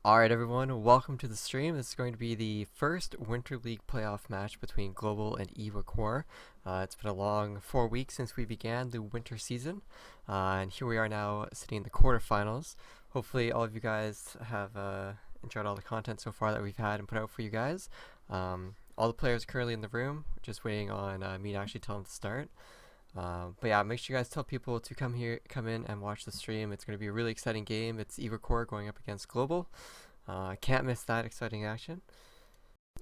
Alright everyone, welcome to the stream. This is going to be the first Winter League playoff match between Global and eRaquR. It's been a long 4 weeks since we began the winter season, and here we are now sitting in the quarterfinals. Hopefully all of you guys have enjoyed all the content so far that we've had and put out for you guys. All the players currently in the room, just waiting on me to actually tell them to start. But yeah, make sure you guys tell people to come in and watch the stream. It's going to be a really exciting game. It's eRaquR going up against Global. Can't miss that exciting action.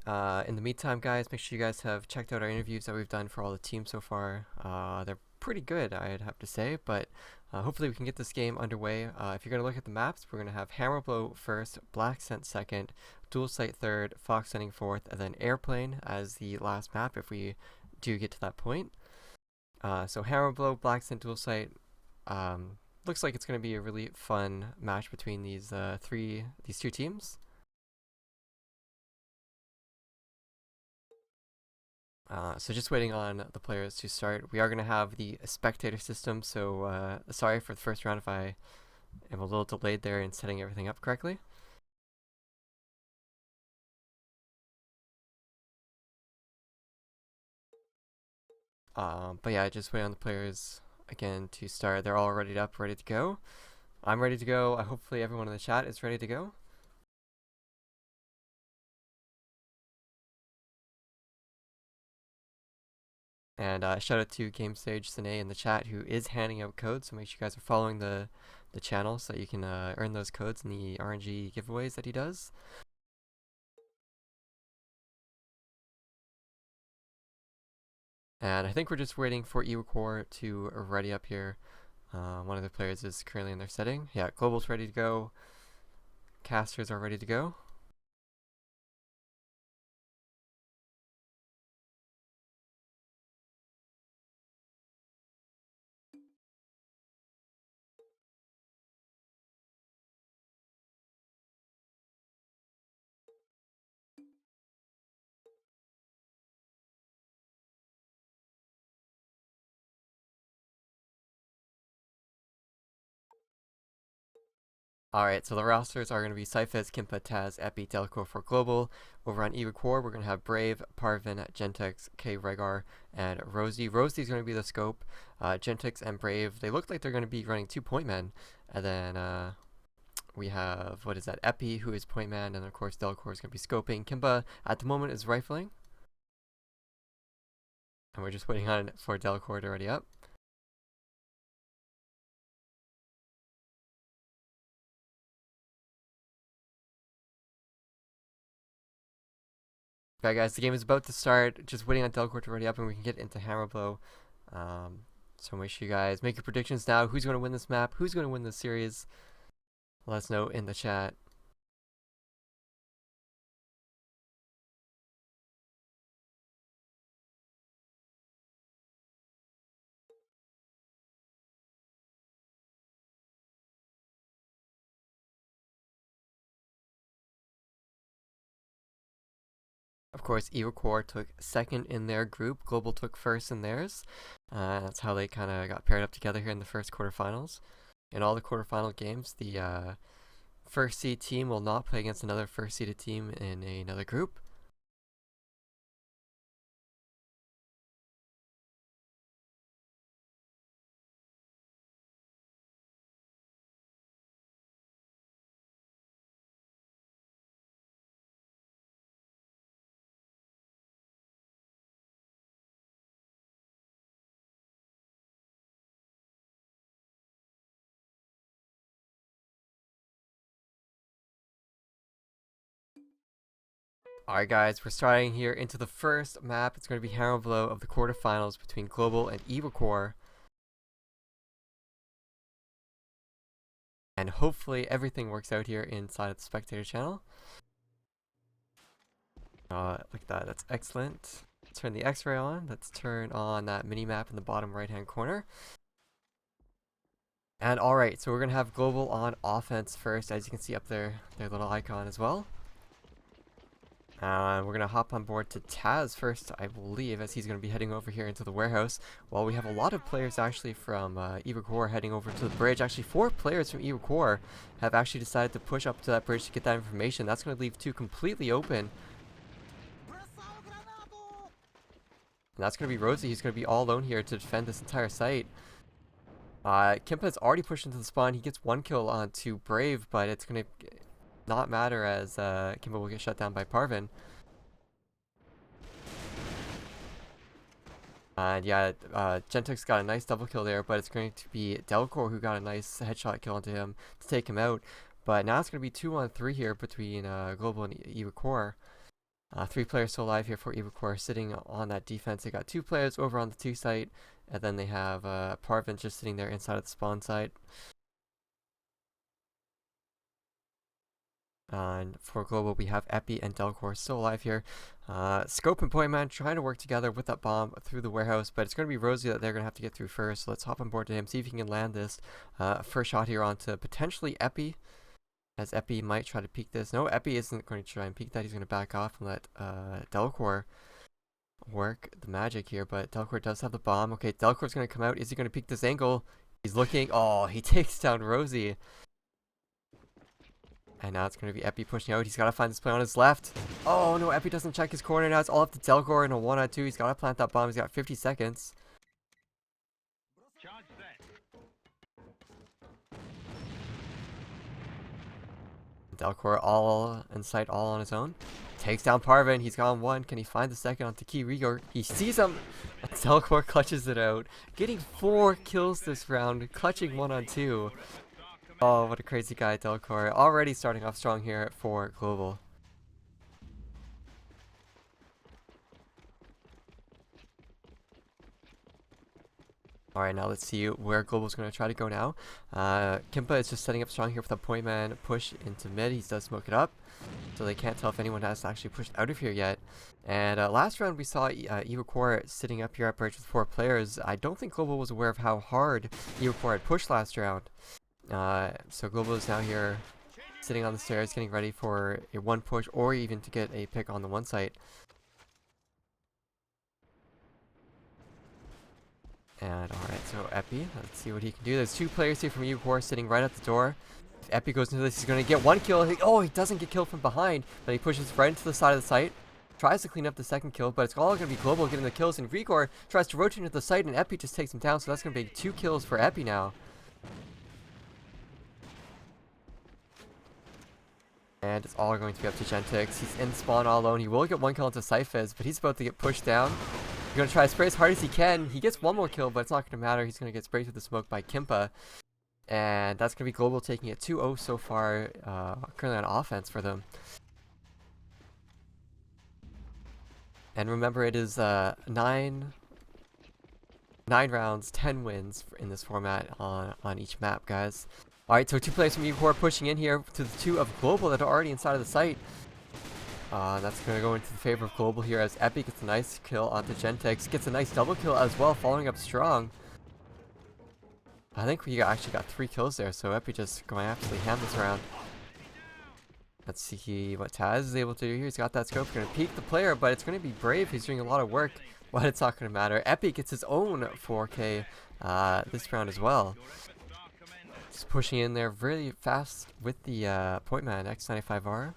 In the meantime, guys, make sure you guys have checked out our interviews that we've done for all the teams so far. They're pretty good, I'd have to say, but hopefully we can get this game underway. If you're going to look at the maps, we're going to have Hammer Blow first, Black Scent second, Dual Sight third, Fox Sending fourth, and then Airplane as the last map if we do get to that point. So Hammer Blow, Black Scent, Dual Sight. Looks like it's going to be a really fun match between these two teams. So just waiting on the players to start. We are going to have the spectator system, so sorry for the first round if I am a little delayed there in setting everything up correctly. But yeah, just wait on the players again to start. They're all ready to go. I'm ready to go. Hopefully everyone in the chat is ready to go. And shout out to GameStage Sine in the chat who is handing out codes, so make sure you guys are following the channel so that you can earn those codes in the RNG giveaways that he does. And I think we're just waiting for eRaquR to ready up here. One of the players is currently in their setting. Yeah, Global's ready to go. Casters are ready to go. Alright, so the rosters are going to be Cyphers, Kimpa, Taz, Epi, Delco for Global. Over on eRaquR, we're going to have Brave, Parvin, Gentex, eRaquR, and Rosie. Rosie's going to be the scope. Gentex and Brave, they look like they're going to be running 2 point men. And then we have, what is that, Epi, who is point man, and of course Delcor is going to be scoping. Kimpa, at the moment, is rifling. And we're just waiting on for Delcor to ready up. Okay, guys, the game is about to start. Just waiting on Delcor to ready up, and we can get into Hammer Blow. So make sure you guys make your predictions now. Who's going to win this map? Who's going to win this series? Let us know in the chat. Of course, eRaquR took second in their group. Global took first in theirs. That's how they kind of got paired up together here in the first quarterfinals. In all the quarterfinal games, the first seed team will not play against another first seeded team in another group. Alright guys, we're starting here into the first map. It's going to be Hammer Blow of the quarterfinals between Global and eRaquR. And hopefully everything works out here inside of the spectator channel. Look at that, that's excellent. Turn the X-ray on. Let's turn on that mini map in the bottom right hand corner. And alright, so we're going to have Global on offense first, as you can see up there, their little icon as well. We're going to hop on board to Taz first, I believe, as he's going to be heading over here into the warehouse. While we have a lot of players actually from eRaquR heading over to the bridge. Actually, 4 players from eRaquR have actually decided to push up to that bridge to get that information. That's going to leave 2 completely open. And that's going to be Rosie. He's going to be all alone here to defend this entire site. Kimpa has already pushed into the spawn. He gets 1 kill onto Brave, but it's going to not matter as Kimpa will get shut down by Parvin. And yeah, Gentex got a nice double kill there, but it's going to be eRaquR who got a nice headshot kill onto him to take him out. But now it's going to be 2-on-3 here between Global and eRaquR. 3 players still alive here for eRaquR sitting on that defense. They got 2 players over on the 2 site, and then they have Parvin just sitting there inside of the spawn site. And for Global, we have Epi and eRaquR still alive here. Scope and Pointman trying to work together with that bomb through the warehouse, but it's going to be Rosie that they're going to have to get through first. So let's hop on board to him, see if he can land this first shot here onto potentially Epi, as Epi might try to peek this. No, Epi isn't going to try and peek that. He's going to back off and let eRaquR work the magic here, but eRaquR does have the bomb. Okay, eRaquR's going to come out. Is he going to peek this angle? He's looking. Oh, he takes down Rosie. And now it's going to be Epi pushing out. He's got to find this play on his left. Oh, no, Epi doesn't check his corner. Now it's all up to eRaquR in a 1-on-2. He's got to plant that bomb. He's got 50 seconds. eRaquR all in sight, all on his own. Takes down Parvin. He's gone 1. Can he find the second onto Key Rigor? He sees him. And eRaquR clutches it out. Getting 4 kills this round. Clutching 1-on-2. Oh, what a crazy guy, eRaquR. Already starting off strong here for Global. Alright, now let's see where Global's going to try to go now. Kimpa is just setting up strong here with a Pointman push into mid. He does smoke it up, so they can't tell if anyone has actually pushed out of here yet. And last round we saw eRaquR sitting up here at bridge with 4 players. I don't think Global was aware of how hard eRaquR had pushed last round. So Global is now here sitting on the stairs getting ready for a 1 push or even to get a pick on the 1 site. And alright, so Epi, let's see what he can do. There's 2 players here from eRaquR sitting right at the door. If Epi goes into this, he's going to get 1 kill. He doesn't get killed from behind, but he pushes right into the side of the site. Tries to clean up the second kill, but it's all going to be Global getting the kills. And eRaquR tries to rotate into the site, and Epi just takes him down. So that's going to be 2 kills for Epi now. And it's all going to be up to Gentex. He's in spawn all alone. He will get 1 kill into Cyphers, but he's about to get pushed down. He's going to try to spray as hard as he can. He gets 1 more kill, but it's not going to matter. He's going to get sprayed through the smoke by Kimpa. And that's going to be Global taking it 2-0 so far, currently on offense for them. And remember, it is 9 rounds, 10 wins in this format on each map, guys. Alright, so 2 players from eRaquR pushing in here to the 2 of Global that are already inside of the site. That's going to go into the favor of Global here as Epi gets a nice kill onto Gentex. Gets a nice double kill as well, following up strong. I think we actually got 3 kills there, so Epi just going absolutely ham this round. Let's see what Taz is able to do here. He's got that scope. Going to peek the player, but it's going to be Brave. He's doing a lot of work, but it's not going to matter. Epi gets his own 4K this round as well. Just pushing in there really fast with the Pointman X95R.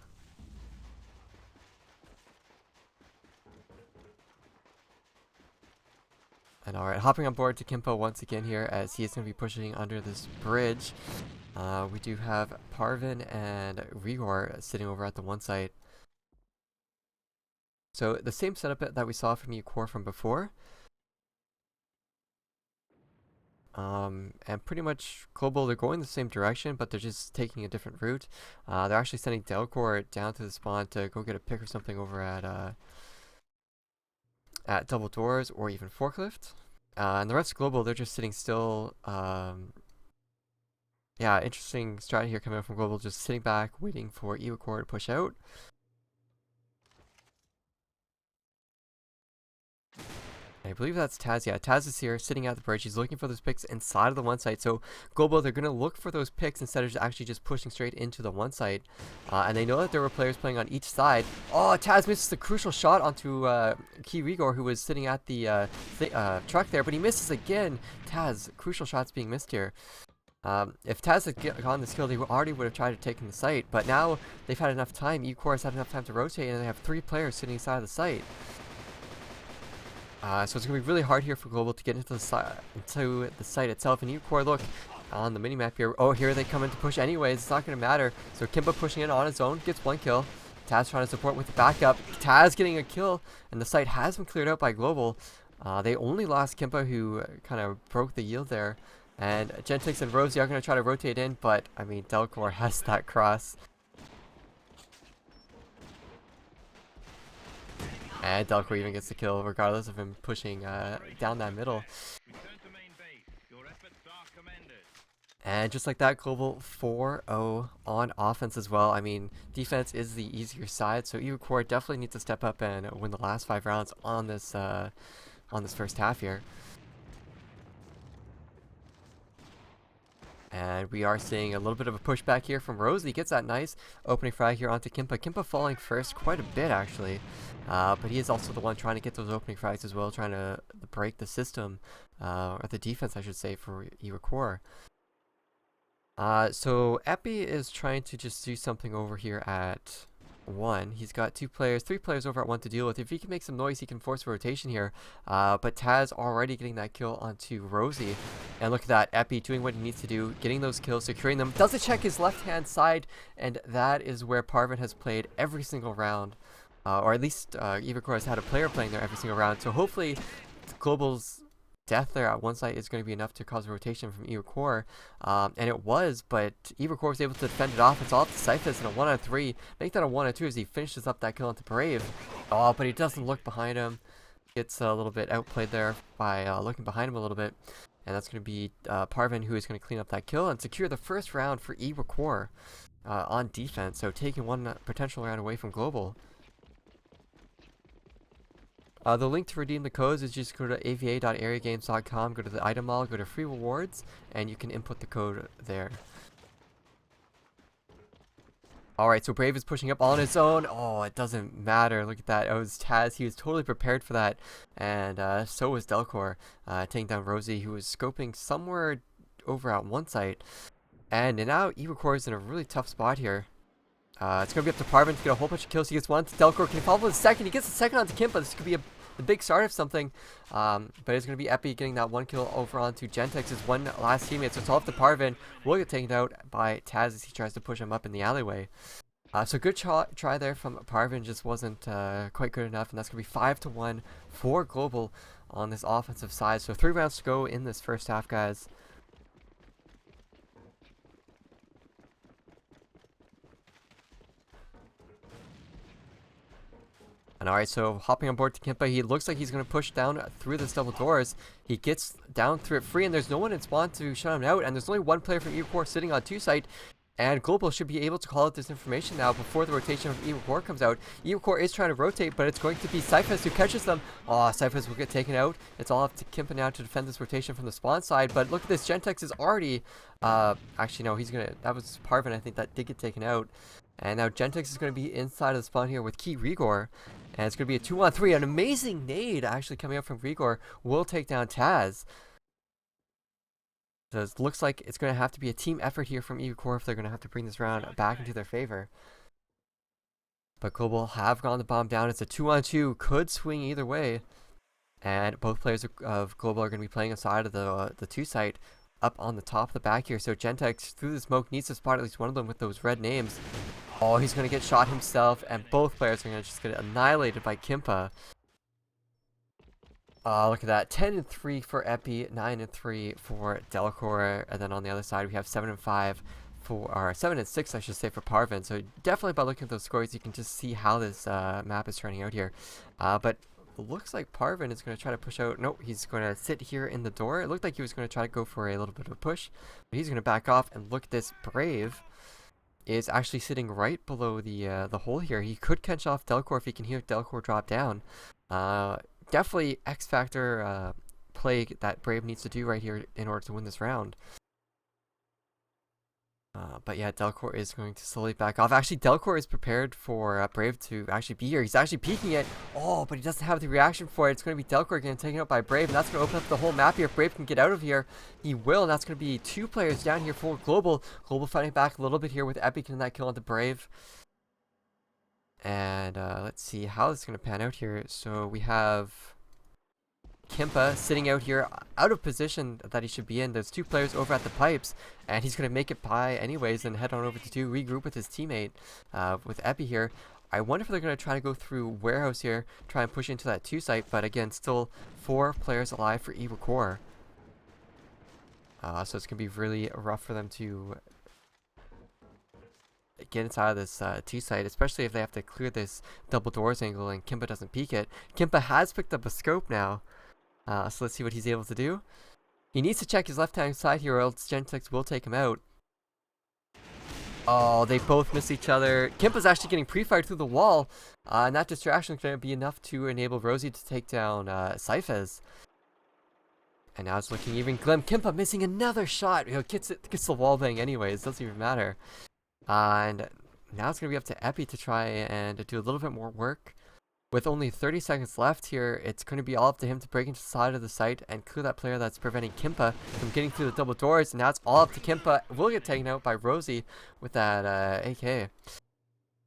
And alright, hopping on board to Kimpa once again here as he is going to be pushing under this bridge. We do have Parvin and eRaquR sitting over at the 1 site. So the same setup that we saw from eRaquR from before. And pretty much Global, they're going the same direction, but they're just taking a different route. They're actually sending eRaquR down to the spawn to go get a pick or something over at Double Doors or even Forklift. And the rest of Global, they're just sitting still. Yeah, interesting strat here coming out from Global, just sitting back, waiting for eRaquR to push out. I believe that's Taz. Yeah, Taz is here sitting at the bridge. He's looking for those picks inside of the one site. So Global, they're going to look for those picks instead of actually just pushing straight into the one site. And they know that there were players playing on each side. Oh, Taz misses the crucial shot onto eRaquR, who was sitting at the truck there, but he misses again. Taz, crucial shots being missed here. If Taz had gotten this kill, they already would have tried to take the site. But now they've had enough time. eRaquR has had enough time to rotate, and they have 3 players sitting inside of the site. So it's going to be really hard here for Global to get into the site itself. And eRaquR, look, on the minimap here. Oh, here they come in to push anyways. It's not going to matter. So Kimpa pushing in on his own, gets 1 kill. Taz trying to support with the backup. Taz getting a kill, and the site has been cleared out by Global. They only lost Kimpa, who kind of broke the yield there. And Gentix and Rosie are going to try to rotate in, but, I mean, eRaquR has that cross. And eRaquR even gets the kill, regardless of him pushing down that middle. And just like that, Global 4-0 on offense as well. I mean, defense is the easier side, so eRaquR definitely needs to step up and win the last 5 rounds on this first half here. And we are seeing a little bit of a pushback here from Rosie. Gets that nice opening frag here onto Kimpa. Kimpa falling first quite a bit, actually. But he is also the one trying to get those opening frags as well, trying to break the system, or the defense, I should say, for eRaquR. So Epi is trying to just do something over here at 1. He's got 3 players over at 1 to deal with. If he can make some noise, he can force a rotation here. But Taz already getting that kill onto Rosie. And look at that, Epi doing what he needs to do, getting those kills, securing them. Doesn't check his left-hand side, and that is where Parvin has played every single round. Or at least eRaquR has had a player playing there every single round. So hopefully Global's death there at one site is going to be enough to cause a rotation from eRaquR. And it was, but eRaquR was able to defend it off. It's all up to Cyphus in a 1-on-3. Make that a 1-on-2 as he finishes up that kill onto Brave. Oh, but he doesn't look behind him. Gets a little bit outplayed there by looking behind him a little bit. And that's going to be Parvin, who is going to clean up that kill and secure the first round for eRaquR on defense. So taking one potential round away from Global. The link to redeem the codes is just go to ava.areagames.com, go to the item mall, go to free rewards, and you can input the code there. Alright, so Brave is pushing up on his own. Oh, it doesn't matter. Look at that. It was Taz. He was totally prepared for that. And so was eRaquR, taking down Rosie, who was scoping somewhere over at one site. And now eRaquR is in a really tough spot here. It's going to be up to Parvin to get a whole bunch of kills. He gets 1. eRaquR can follow the second. He gets the second onto Kimpa. This could be the big start of something. But it's going to be Epi getting that 1 kill over onto Gentex's one last teammate. So it's all up to Parvin. Will get taken out by Taz as he tries to push him up in the alleyway. So good try there from Parvin. Just wasn't quite good enough. And that's going to be 5-1 for Global on this offensive side. So 3 rounds to go in this first half, guys. And alright, so hopping on board to Kimpa, he looks like he's going to push down through this double doors. He gets down through it free, and there's no one in spawn to shut him out. And there's only 1 player from eRaquR sitting on 2 site. And Global should be able to call out this information now before the rotation of eRaquR comes out. eRaquR is trying to rotate, but it's going to be Cyphus who catches them. Oh, Cyphus will get taken out. It's all up to Kimpa now to defend this rotation from the spawn side. But look at this, Gentex is already... actually, no, he's going to... That was Parvin, I think, that did get taken out. And now Gentex is going to be inside of the spawn here with eRaquR. And it's going to be a 2-on-3. An amazing nade actually coming up from eRaquR will take down Taz. So it looks like it's going to have to be a team effort here from eRaquR if they're going to have to bring this round back into their favor. But Global have gone the bomb down. It's a 2-on-2. Could swing either way. And both players of Global are going to be playing inside of the 2 site up on the top of the back here. So Gentex, through the smoke, needs to spot at least one of them with those red names. Oh, he's going to get shot himself, and both players are going to just get annihilated by Kimpa. Look at that. 10-3 for Epi, 9-3 for eRaquR, and then on the other side we have 7-5 for, or 7-6 I should say, for Parvin. So definitely by looking at those scores you can just see how this map is turning out here. But looks like Parvin is going to try to push out. Nope, he's going to sit here in the door. It looked like he was going to try to go for a little bit of a push, but he's going to back off. And look at this, Brave is actually sitting right below the hole here. He could catch off eRaquR if he can hear eRaquR drop down. definitely X factor play that Brave needs to do right here in order to win this round. But yeah, Delcor is going to slowly back off. Actually, Delcor is prepared for Brave to actually be here. He's actually peeking it. Oh, but he doesn't have the reaction for it. It's going to be Delcor getting taken out by Brave, and that's going to open up the whole map here. If Brave can get out of here, he will, and that's going to be 2 players down here for Global. Global fighting back a little bit here with Epic and that kill onto Brave. And let's see how this is going to pan out here. So we have Kimpa sitting out here out of position that he should be in. There's 2 players over at the pipes, and he's going to make it by anyways and head on over to 2, regroup with his teammate with Epi here. I wonder if they're going to try to go through Warehouse here, try and push into that 2 site, but again, still 4 players alive for eRaquR. So it's going to be really rough for them to get inside of this 2 site, especially if they have to clear this double doors angle and Kimpa doesn't peek it. Kimpa has picked up a scope now. So let's see what he's able to do. He needs to check his left-hand side here or else Gentex will take him out. Oh, they both miss each other. Kimpa's actually getting pre-fired through the wall. And that distraction is going to be enough to enable Rosie to take down Syphez. And now it's looking even glim. Kimpa missing another shot. You know, gets the wall bang anyways. Doesn't even matter. And now it's going to be up to Epi to try and do a little bit more work. With only 30 seconds left here, it's going to be all up to him to break into the side of the site and clear that player that's preventing Kimpa from getting through the double doors. And now it's all up to Kimpa. Will get taken out by Rosie with that AK.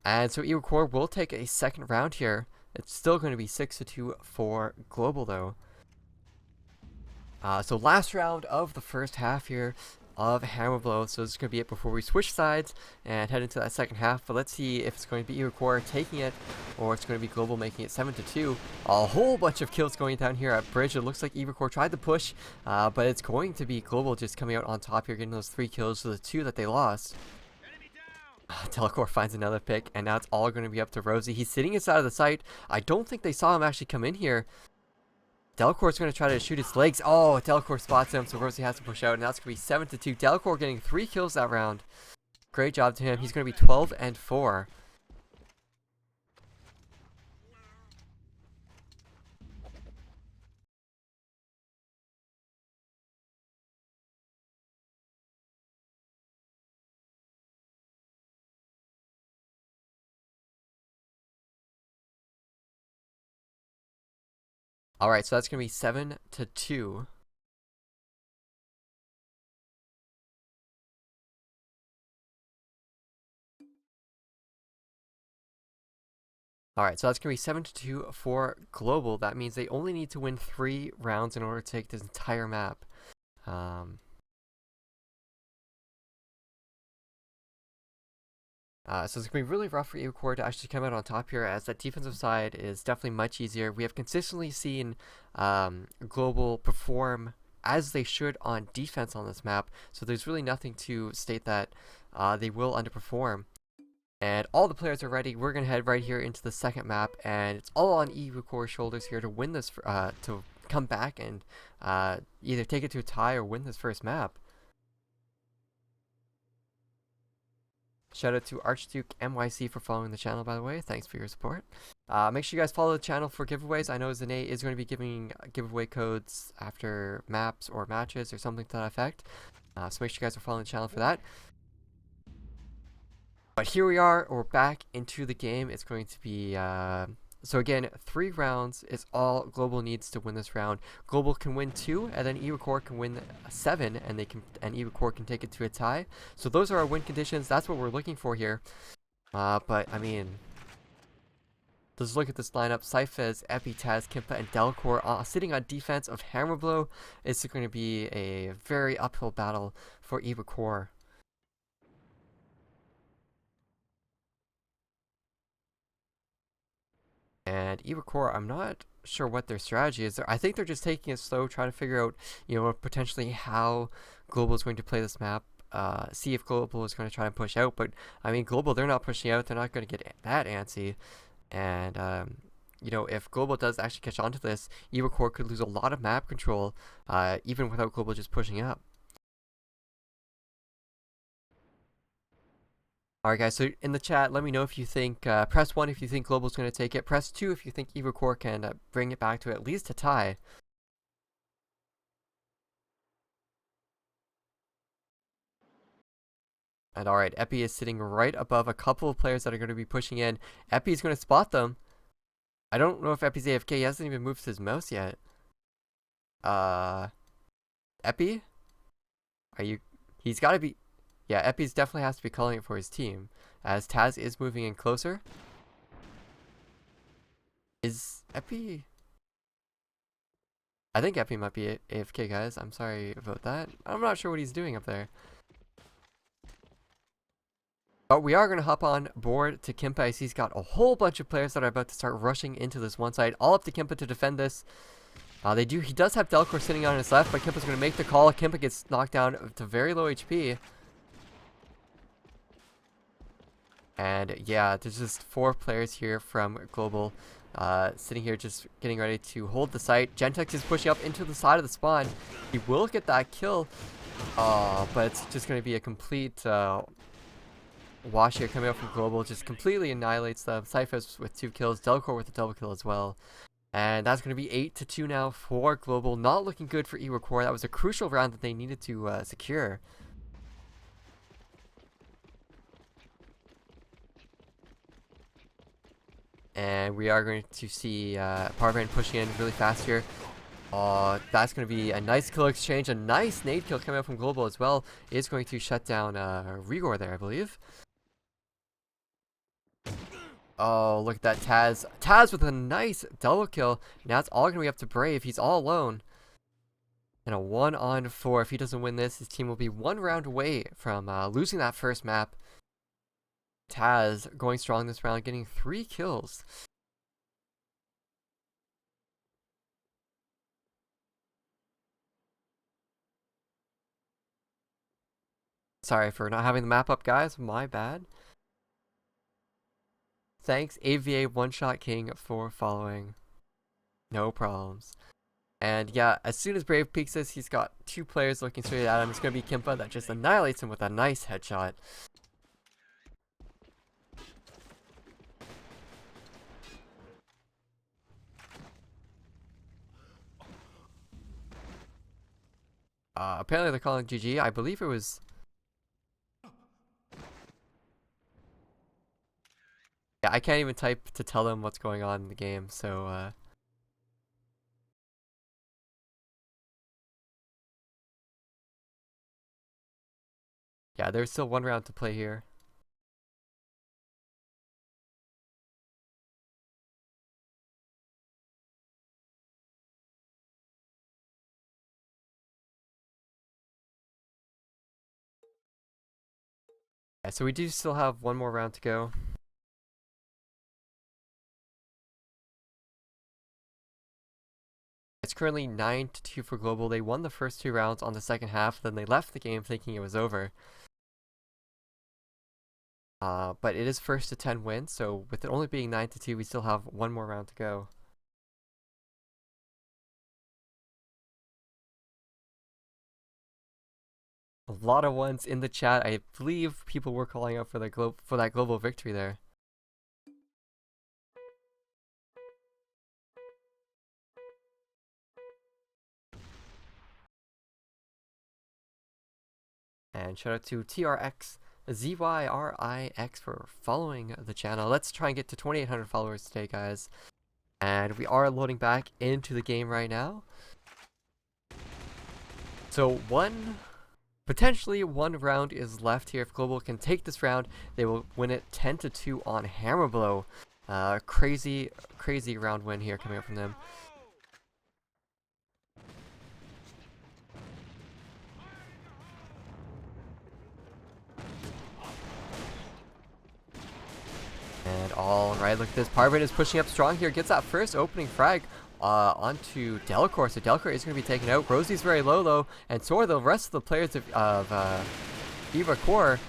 And so eRaquR will take a second round here. It's still going to be 6-2 for Global though. So last round of the first half here of Hammer Blow. So this is going to be it before we switch sides and head into that second half. But let's see if it's going to be eRaquR taking it or it's going to be Global making it 7-2. A whole bunch of kills going down here at Bridge. It looks like eRaquR tried to push, but it's going to be Global just coming out on top here, getting those 3 kills to the 2 that they lost. Delcor finds another pick, and now it's all going to be up to Rosie. He's sitting inside of the site. I don't think they saw him actually come in here. Delcor's going to try to shoot his legs. Oh, Delcor spots him, so Rosie has to push out, and that's going to be 7-2. Delcor getting 3 kills that round. Great job to him. He's going to be 12-4. Alright, so that's going to be 7-2. Alright, so that's going to be 7-2 for Global. That means they only need to win 3 rounds in order to take this entire map. So it's going to be really rough for eRaquR to actually come out on top here, as that defensive side is definitely much easier. We have consistently seen Global perform as they should on defense on this map, so there's really nothing to state that they will underperform. And all the players are ready. We're going to head right here into the second map, and it's all on eRaquR's shoulders here to win this, to come back and either take it to a tie or win this first map. Shout out to Archduke MYC for following the channel, by the way. Thanks for your support. Make sure you guys follow the channel for giveaways. I know Zane is going to be giving giveaway codes after maps or matches or something to that effect. So make sure you guys are following the channel for that. But here we are. We're back into the game. It's going to be... so again, 3 rounds is all Global needs to win this round. Global can win 2, and then eRaquR can win 7, and eRaquR can take it to a tie. So those are our win conditions. That's what we're looking for here. But I mean, let's look at this lineup. Syphez, Epi, Taz, Kimpa, and Delcor sitting on defense of Hammer Blow. It's going to be a very uphill battle for eRaquR. And eRaquR, I'm not sure what their strategy is. I think they're just taking it slow, trying to figure out, you know, potentially how Global is going to play this map. See if Global is going to try and push out. But, I mean, Global, they're not pushing out. They're not going to get that antsy. And, you know, if Global does actually catch on to this, eRaquR could lose a lot of map control, even without Global just pushing up. Alright guys, so in the chat, let me know if you think, press 1 if you think Global's going to take it, press 2 if you think eRaquR can bring it back to at least a tie. And alright, Epi is sitting right above a couple of players that are going to be pushing in. Epi is going to spot them. I don't know if Epi's AFK, he hasn't even moved his mouse yet. Epi? Are you... He's got to be... Yeah, Epi's definitely has to be calling it for his team, as Taz is moving in closer. Is Epi... I think Epi might be AFK, guys. I'm sorry about that. I'm not sure what he's doing up there. But we are going to hop on board to Kimpa as he's got a whole bunch of players that are about to start rushing into this one side. All up to Kimpa to defend this. He does have Delcor sitting on his left, but Kimpa's going to make the call. Kimpa gets knocked down to very low HP. And yeah, there's just 4 players here from Global sitting here just getting ready to hold the site. Gentex is pushing up into the side of the spawn. He will get that kill, but it's just going to be a complete wash here coming up from Global. Just completely annihilates them. Cyphers with 2 kills, Delcor with a double kill as well. And that's going to be 8-2 now for Global. Not looking good for eRaquR. That was a crucial round that they needed to secure. And we are going to see Parvane pushing in really fast here. That's going to be a nice kill exchange. A nice nade kill coming up from Global as well. Is going to shut down eRaquR there, I believe. Oh, look at that Taz. Taz with a nice double kill. Now it's all going to be up to Brave. He's all alone. And a 1-on-4. If he doesn't win this, his team will be 1 round away from losing that first map. Taz going strong this round, getting 3 kills. Sorry for not having the map up, guys. My bad. Thanks, AVA One Shot King, for following. No problems. And yeah, as soon as Brave peeks this, he's got 2 players looking straight at him. It's going to be Kimpa that just annihilates him with a nice headshot. Apparently they're calling GG. I believe it was... Yeah, I can't even type to tell them what's going on in the game, so yeah, there's still 1 round to play here. Yeah, so we do still have 1 more round to go. It's currently 9-2 for Global. They won the first 2 rounds on the second half, then they left the game thinking it was over. But it is first to 10 wins, so with it only being 9-2, we still have 1 more round to go. A lot of ones in the chat. I believe people were calling out for that global victory there. And shout out to TRXZYRIX for following the channel. Let's try and get to 2,800 followers today, guys. And we are loading back into the game right now. So potentially one round is left here. If Global can take this round, they will win it 10-2 on Hammer Blow. Crazy round win here coming up from them. And alright, look at this. Parvane is pushing up strong here. Gets that first opening frag onto Delcor. So Delcor is going to be taken out. Rosie's very low though. And so are the rest of the players of eRaquR.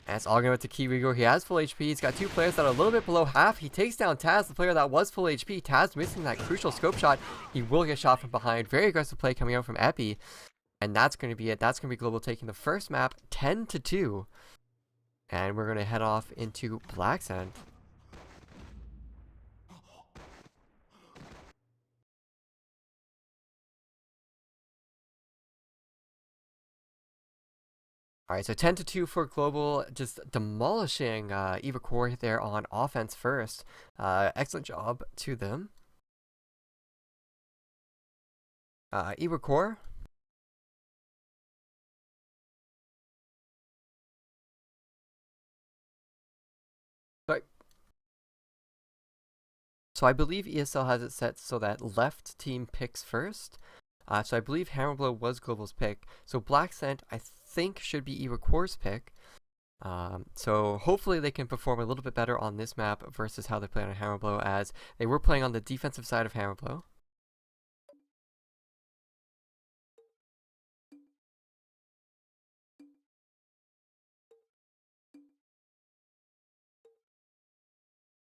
And it's all going to eRaquR. He has full HP. He's got 2 players that are a little bit below half. He takes down Taz, the player that was full HP. Taz missing that crucial scope shot. He will get shot from behind. Very aggressive play coming out from Epi. And that's going to be it. That's going to be Global taking the first map 10-2. And we're going to head off into Black Sand. Alright, so 10-2 for Global, just demolishing eRaquR there on offense first. Excellent job to them. eRaquR. So I believe ESL has it set so that left team picks first. So I believe Hammerblow was Global's pick. So Black Scent, I think, should be eRaquR's pick. So hopefully they can perform a little bit better on this map versus how they play on Hammerblow, as they were playing on the defensive side of Hammerblow.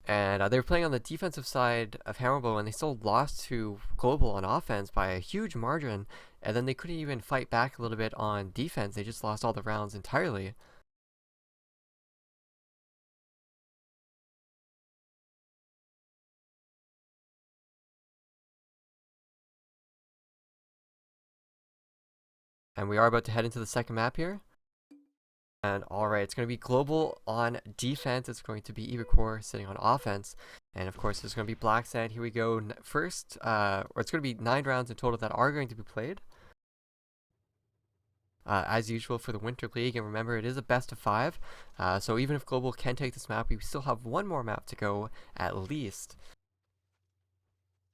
And they were playing on the defensive side of Hammerblow, and they still lost to Global on offense by a huge margin. And then they couldn't even fight back a little bit on defense. They just lost all the rounds entirely. And we are about to head into the second map here. And alright, it's going to be Global on defense. It's going to be eRaquR sitting on offense. And of course, there's going to be Black Sand. Here we go. First, or it's going to be 9 rounds in total that are going to be played. As usual for the Winter League. And remember, it is a best of 5. So even if Global can take this map, we still have one more map to go at least.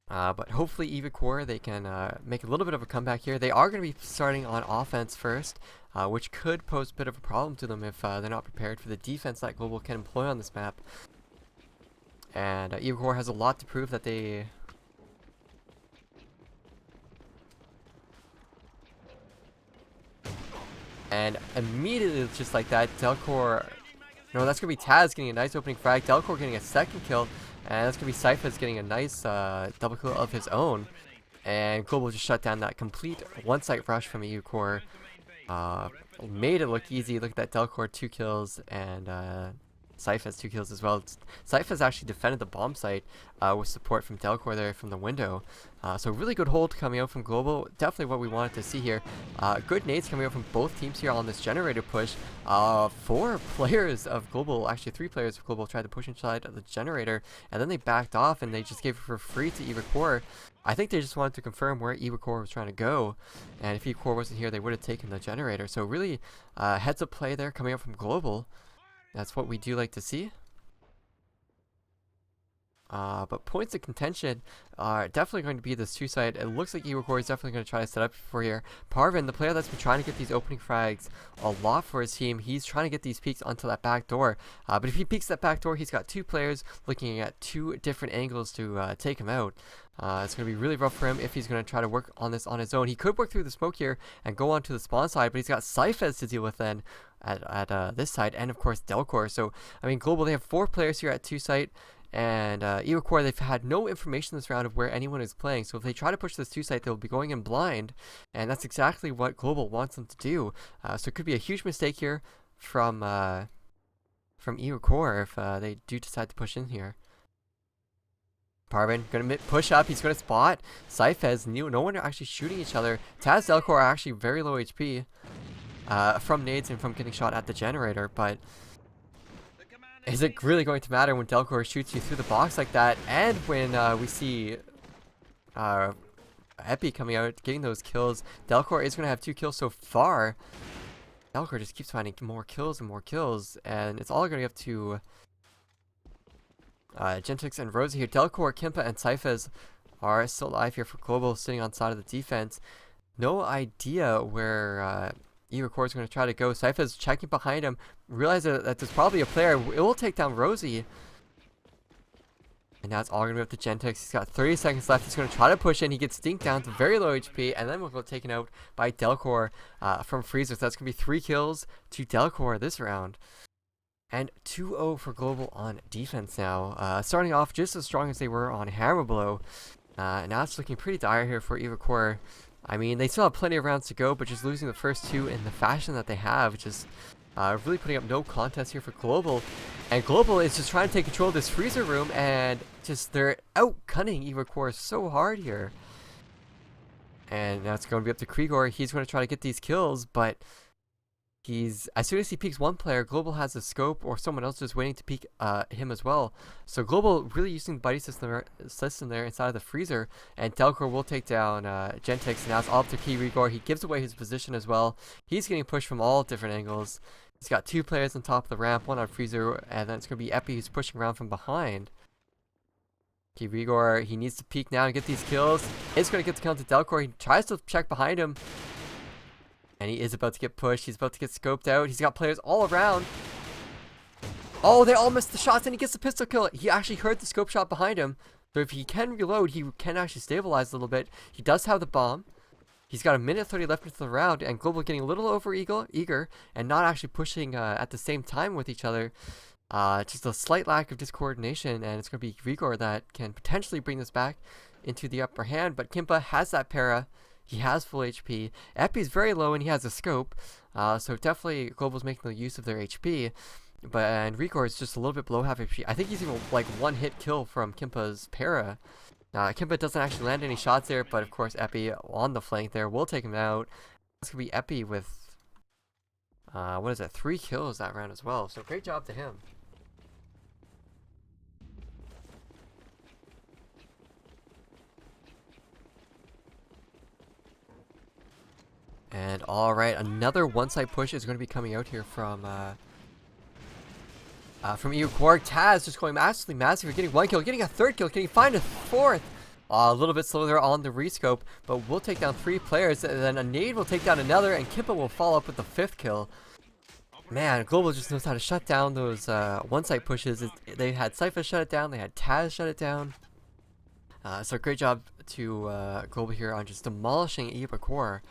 But hopefully eRaquR, they can make a little bit of a comeback here. They are going to be starting on offense first, which could pose a bit of a problem to them if they're not prepared for the defense that Global can employ on this map. And eRaquR has a lot to prove that they... And immediately, just like that, eRaquR... No, that's going to be Taz getting a nice opening frag. eRaquR getting a second kill. And that's going to be Cyphers getting a nice double kill of his own. And Global just shut down that complete one-site rush from eRaquR. Made it look easy. Look at that, eRaquR 2 kills, and Cyphers 2 kills as well. Cyphers actually defended the bomb site with support from eRaquR there from the window. So really good hold coming out from Global. Definitely what we wanted to see here. Good nades coming out from both teams here on this generator push. 4 players of Global, actually 3 players of Global, tried to push inside of the generator, and then they backed off and they just gave it for free to eRaquR. I think they just wanted to confirm where eRaquR was trying to go, and if eRaquR wasn't here, they would have taken the generator. So really heads up play there coming out from Global. That's what we do like to see. But points of contention are definitely going to be this 2-side. It looks like eRaquR is definitely going to try to set up for here. Parvin, the player that's been trying to get these opening frags a lot for his team, he's trying to get these peeks onto that back door. But if he peeks that back door, he's got 2 players looking at 2 different angles to take him out. It's going to be really rough for him if he's going to try to work on this on his own. He could work through the smoke here and go on to the spawn side, but he's got Cyphers to deal with then at this side, and of course eRaquR. So, I mean, Global, they have 4 players here at 2-site. And eRaquR, they've had no information this round of where anyone is playing. So if they try to push this 2-site, they'll be going in blind. And that's exactly what Global wants them to do. So it could be a huge mistake here from eRaquR if they do decide to push in here. Parvin gonna push up. He's gonna spot Cyphers. No one are actually shooting each other. Taz and eRaquR are actually very low HP from nades and from getting shot at the generator, but is it really going to matter when eRaquR shoots you through the box like that? And when we see Epi coming out, getting those kills, eRaquR is going to have 2 kills so far. eRaquR just keeps finding more kills and more kills, and it's all going to be up to Gentix and Rosie here. eRaquR, Kimpa, and Cyphers are still alive here for Global, sitting on side of the defense. No idea where eRaquR is going to try to go. Cyphers checking behind him, realizes that there's probably a player. It will take down Rosie. And now it's all going to be up to Gentix. He's got 30 seconds left. He's going to try to push in. He gets stinked down to very low HP, and then we'll go taken out by eRaquR from Freezer. So that's going to be 3 kills to eRaquR this round. And 2-0 for Global on defense now. Starting off just as strong as they were on Hammerblow. Now it's looking pretty dire here for eRaquR. I mean, they still have plenty of rounds to go, but just losing the first 2 in the fashion that they have just Really putting up no contest here for Global. And Global is just trying to take control of this freezer room, and just they're out-cunning eRaquR so hard here. And now it's going to be up to eRaquR. He's going to try to get these kills, but as soon as he peeks one player, Global has a scope or someone else just waiting to peek him as well. So Global really using the buddy system there inside of the freezer, and eRaquR will take down Gentex. Now it's all up to eRaquR. He gives away his position as well. He's getting pushed from all different angles. He's got two players on top of the ramp, one on freezer, and then it's going to be Epi who's pushing around from behind. eRaquR, he needs to peek now and get these kills. It's going to get the kill to eRaquR. He tries to check behind him, and he is about to get pushed. He's about to get scoped out. He's got players all around. Oh, they all missed the shots, and he gets the pistol kill. He actually heard the scope shot behind him. So if he can reload, he can actually stabilize a little bit. He does have the bomb. He's got a minute 30 left into the round, and Global getting a little over eager and not actually pushing at the same time with each other. Just a slight lack of discoordination, and it's going to be eRaquR that can potentially bring this back into the upper hand. But Kimpa has that para. He has full HP. Epi's very low, and he has a scope. So definitely Global's making the use of their HP. And eRaquR is just a little bit below half HP. I think he's even like one hit kill from Kimpa's para. Kimpa doesn't actually land any shots there, but of course Epi on the flank there will take him out. It's going to be Epi with, 3 kills that round as well. So great job to him. And alright, another one-side push is going to be coming out here from eRaquR. Taz just going absolutely massive. You're getting one kill, getting a third kill. Can he find a fourth? A little bit slow there on the rescope, but we'll take down 3 players, and then a nade will take down another, and Kimpa will follow up with the 5th kill. Man, Global just knows how to shut down those one-side pushes. They had Cypher shut it down, they had Taz shut it down. So great job to Global here on just demolishing eRaquR.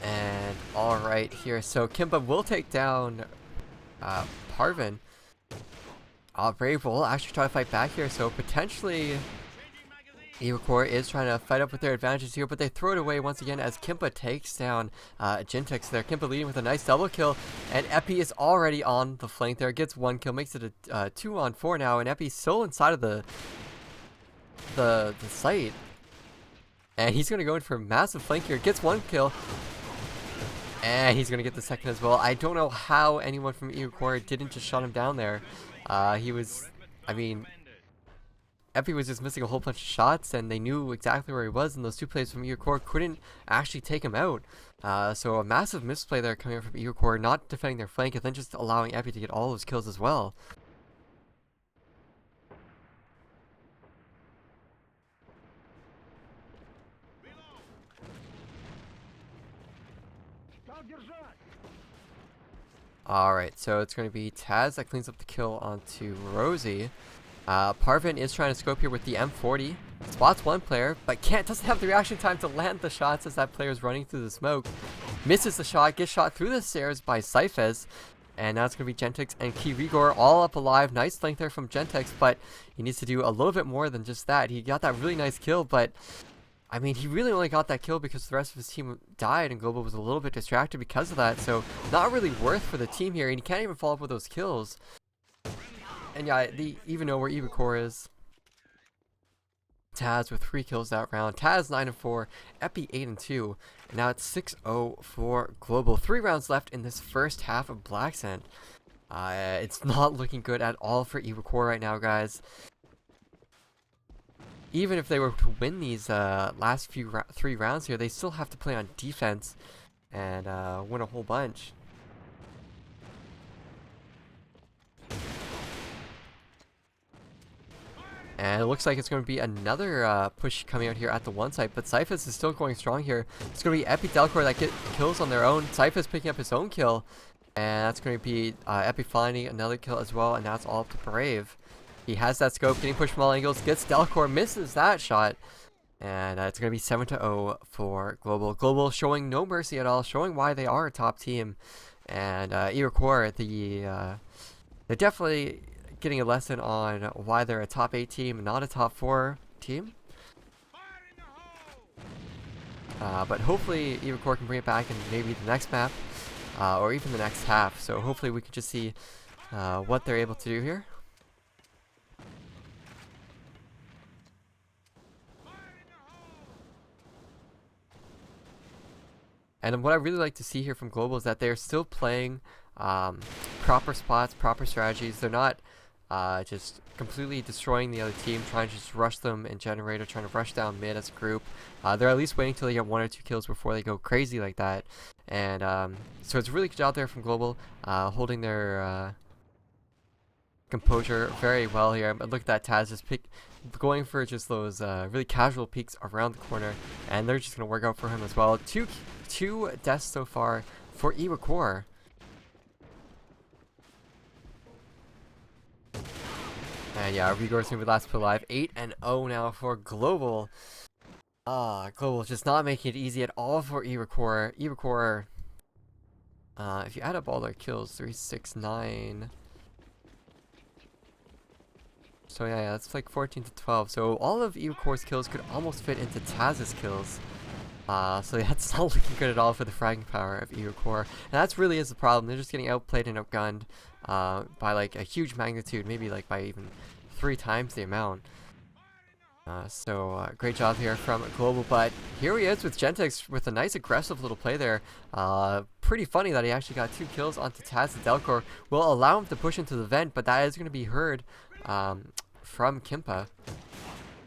And alright here, so Kimpa will take down Parvin. Brave will actually try to fight back here, so potentially eRaquR is trying to fight up with their advantages here, but they throw it away once again as Kimpa takes down Gentex there. Kimpa leading with a nice double kill, and Epi is already on the flank there, gets 1 kill, makes it a 2-on-4 now, and Epi's still inside of the site. And he's going to go in for a massive flank here, gets 1 kill, and he's going to get the second as well. I don't know how anyone from eRaquR didn't just shut him down there. Epi was just missing a whole bunch of shots, and they knew exactly where he was, and those 2 players from eRaquR couldn't actually take him out. So a massive misplay there coming out from eRaquR, not defending their flank, and then just allowing Epi to get all those kills as well. Alright, so it's going to be Taz that cleans up the kill onto Rosie. Parvin is trying to scope here with the M40. Spots 1 player, but doesn't have the reaction time to land the shots as that player is running through the smoke. Misses the shot, gets shot through the stairs by Cyphes. And now it's going to be Gentex and eRaquR all up alive. Nice flank there from Gentex, but he needs to do a little bit more than just that. He got that really nice kill, but I mean, he really only got that kill because the rest of his team died, and Global was a little bit distracted because of that. So not really worth for the team here, and he can't even follow up with those kills. And yeah, they even know where eRaquR is. Taz with 3 kills that round. Taz 9-4, Epi 8-2. And now it's 6-0 for Global. 3 rounds left in this first half of Black Scent. It's not looking good at all for eRaquR right now, guys. Even if they were to win these last 3 rounds here, they still have to play on defense and win a whole bunch. And it looks like it's going to be another push coming out here at the one side, but Cyphus is still going strong here. It's going to be Epi eRaquR that get kills on their own. Cyphus picking up his own kill, and that's going to be Epi finding another kill as well, and that's all up to Brave. He has that scope, getting pushed from all angles, gets eRaquR, misses that shot, and it's going to be 7-0 for Global. Global showing no mercy at all, showing why they are a top team, and eRaquR, they're definitely getting a lesson on why they're a top 8 team, not a top 4 team. But hopefully eRaquR can bring it back in maybe the next map, or even the next half. So hopefully we can just see what they're able to do here. And what I really like to see here from Global is that they're still playing proper spots, proper strategies. They're not just completely destroying the other team, trying to just rush them in generator, trying to rush down mid as a group. They're at least waiting till they get 1 or 2 kills before they go crazy like that. And so it's a really good job there from Global, holding their composure very well here. But look at that, Taz just going for just those really casual peeks around the corner, and they're just going to work out for him as well. Two deaths so far for eRaquR. And yeah, Rigor's gonna be last put alive. 8-0 now for Global. Global just not making it easy at all for eRaquR. eRaquR, if you add up all their kills, 3, 6, 9. So yeah, that's like 14 to 12. So all of eRaquR's kills could almost fit into Taz's kills. So yeah, it's not looking good at all for the fragging power of eRaquR. And that's really is the problem. They're just getting outplayed and outgunned by like a huge magnitude, maybe like by even 3 times the amount. So great job here from Global, but here he is with Gentex with a nice aggressive little play there. Pretty funny that he actually got 2 kills onto Taz and Delcor. Will allow him to push into the vent, but that is going to be heard from Kimpa.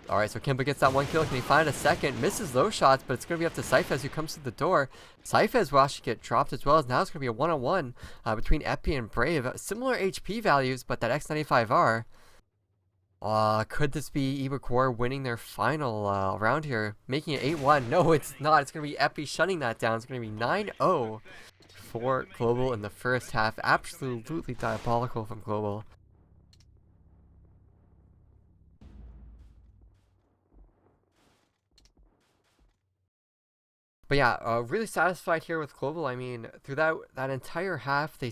Alright, so Kimpa gets that 1 kill. Can he find a second? Misses those shots, but it's going to be up to Cyphaz who comes to the door. Cyphaz will actually get dropped as well, as now it's going to be a 1-on-1 between Epi and Brave. Similar HP values, but that X95R. Could this be eRaquR winning their final round here? Making it 8-1. No, it's not. It's going to be Epi shutting that down. It's going to be 9-0 for Global in the first half. Absolutely diabolical from Global. But yeah, really satisfied here with Global. I mean, through that entire half, they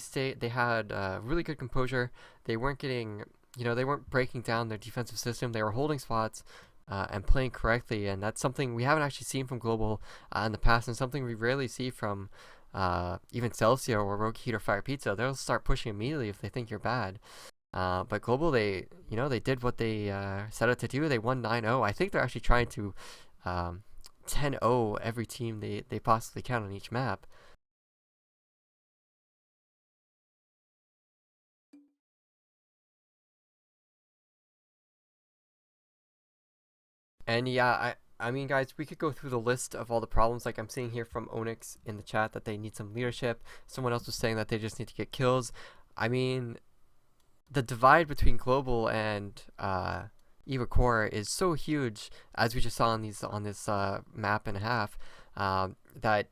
had really good composure. They weren't getting, they weren't breaking down their defensive system. They were holding spots and playing correctly, and that's something we haven't actually seen from Global in the past, and something we rarely see from even Celsius or Rogue Heat or Fire Pizza. They'll start pushing immediately if they think you're bad. But Global, they did what they set out to do. They won 9-0. I think they're actually trying to 10-0 every team they possibly can on each map. And yeah, I mean, guys, we could go through the list of all the problems. Like I'm seeing here from Onyx in the chat that they need some leadership. Someone else was saying that they just need to get kills. I mean, the divide between Global and eRaquR is so huge, as we just saw on this map and a half, that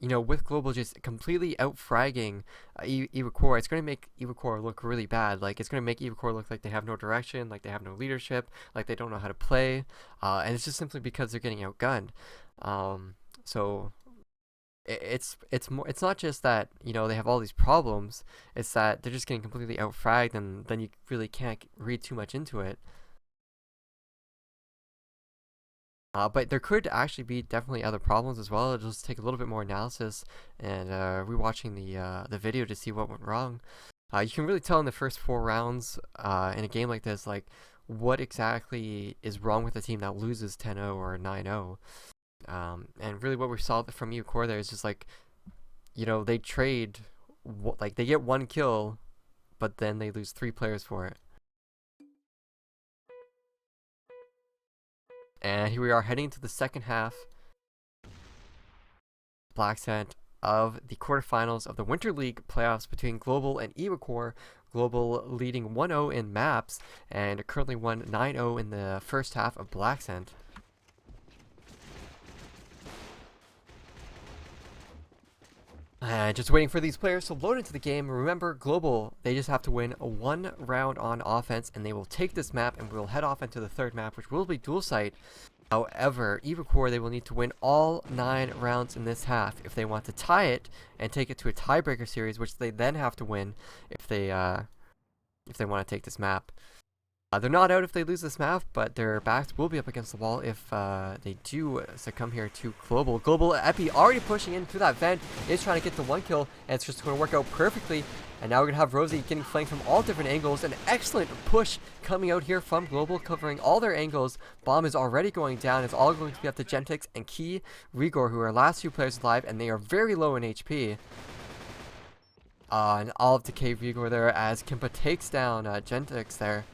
with Global just completely out-fragging eRaquR, it's going to make eRaquR look really bad. Like, it's going to make eRaquR look like they have no direction, like they have no leadership, like they don't know how to play, and it's just simply because they're getting outgunned. So it's not just that they have all these problems. It's that they're just getting completely out-fragged, and then you really can't read too much into it. But there could actually be definitely other problems as well. It'll just take a little bit more analysis and rewatching the video to see what went wrong. You can really tell in the first 4 rounds in a game like this, like what exactly is wrong with the team that loses 10-0 or 9-0. And really what we saw from eRaquR there is just like, they trade, like they get 1 kill, but then they lose 3 players for it. And here we are heading to the second half. Black Scent of the quarterfinals of the Winter League playoffs between Global and eRaquR. Global leading 1-0 in maps and currently won 9-0 in the first half of Black Scent. Just waiting for these players to load into the game. Remember, Global, they just have to win 1 round on offense, and they will take this map, and we'll head off into the third map, which will be dual site. However, eRaquR, they will need to win all 9 rounds in this half if they want to tie it and take it to a tiebreaker series, which they then have to win if they want to take this map. They're not out if they lose this map, but their backs will be up against the wall if they do succumb here to Global. Global Epi already pushing in through that vent, is trying to get the 1 kill, and it's just going to work out perfectly. And now we're going to have Rosie getting flanked from all different angles. An excellent push coming out here from Global, covering all their angles. Bomb is already going down. It's all going to be up to Gentex and Key Rigor, who are last 2 players alive, and they are very low in HP. And all of Decay Rigor there as Kimpa takes down Gentex there.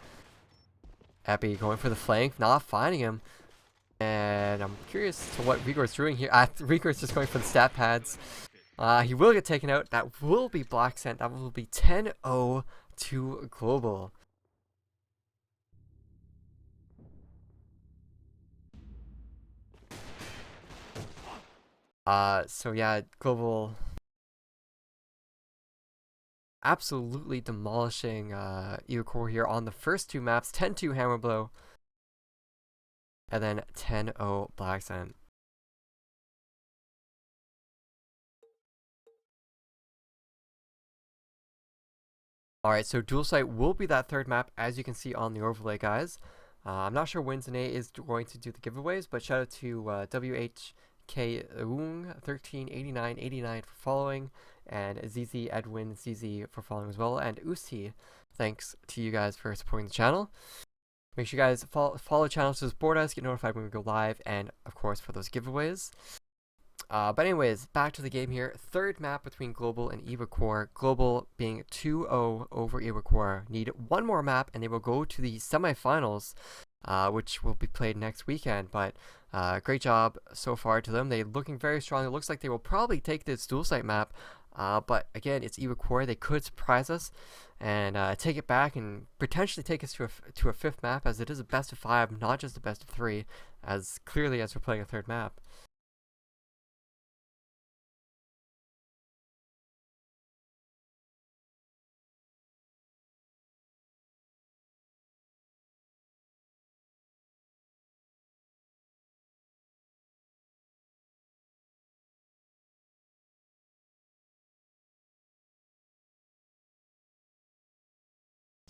Epi going for the flank, not finding him. And I'm curious to what Rigor's doing here. Rigor's just going for the stat pads. He will get taken out. That will be Black Scent. That will be 10-0 to Global. So yeah, Global absolutely demolishing eRaquR here on the first 2 maps. 10-2 Hammer Blow. And then 10-0 Black Scent. Alright, so Dual Sight will be that 3rd map, as you can see on the overlay, guys. I'm not sure when Zane is going to do the giveaways, but shout out to WHK138989 for following, and ZZ Edwin ZZ for following as well, and Usti, thanks to you guys for supporting the channel. Make sure you guys follow channels to support us, get notified when we go live, and of course for those giveaways. But anyways, back to the game here. 3rd map between Global and eRaquR. Global being 2-0 over eRaquR. Need 1 more map and they will go to the semifinals, which will be played next weekend. But great job so far to them. They're looking very strong. It looks like they will probably take this dual site map. But again, it's eRaquR. They could surprise us and take it back and potentially take us to a 5th map, as it is a best of 5, not just a best of 3, as clearly as we're playing a 3rd map.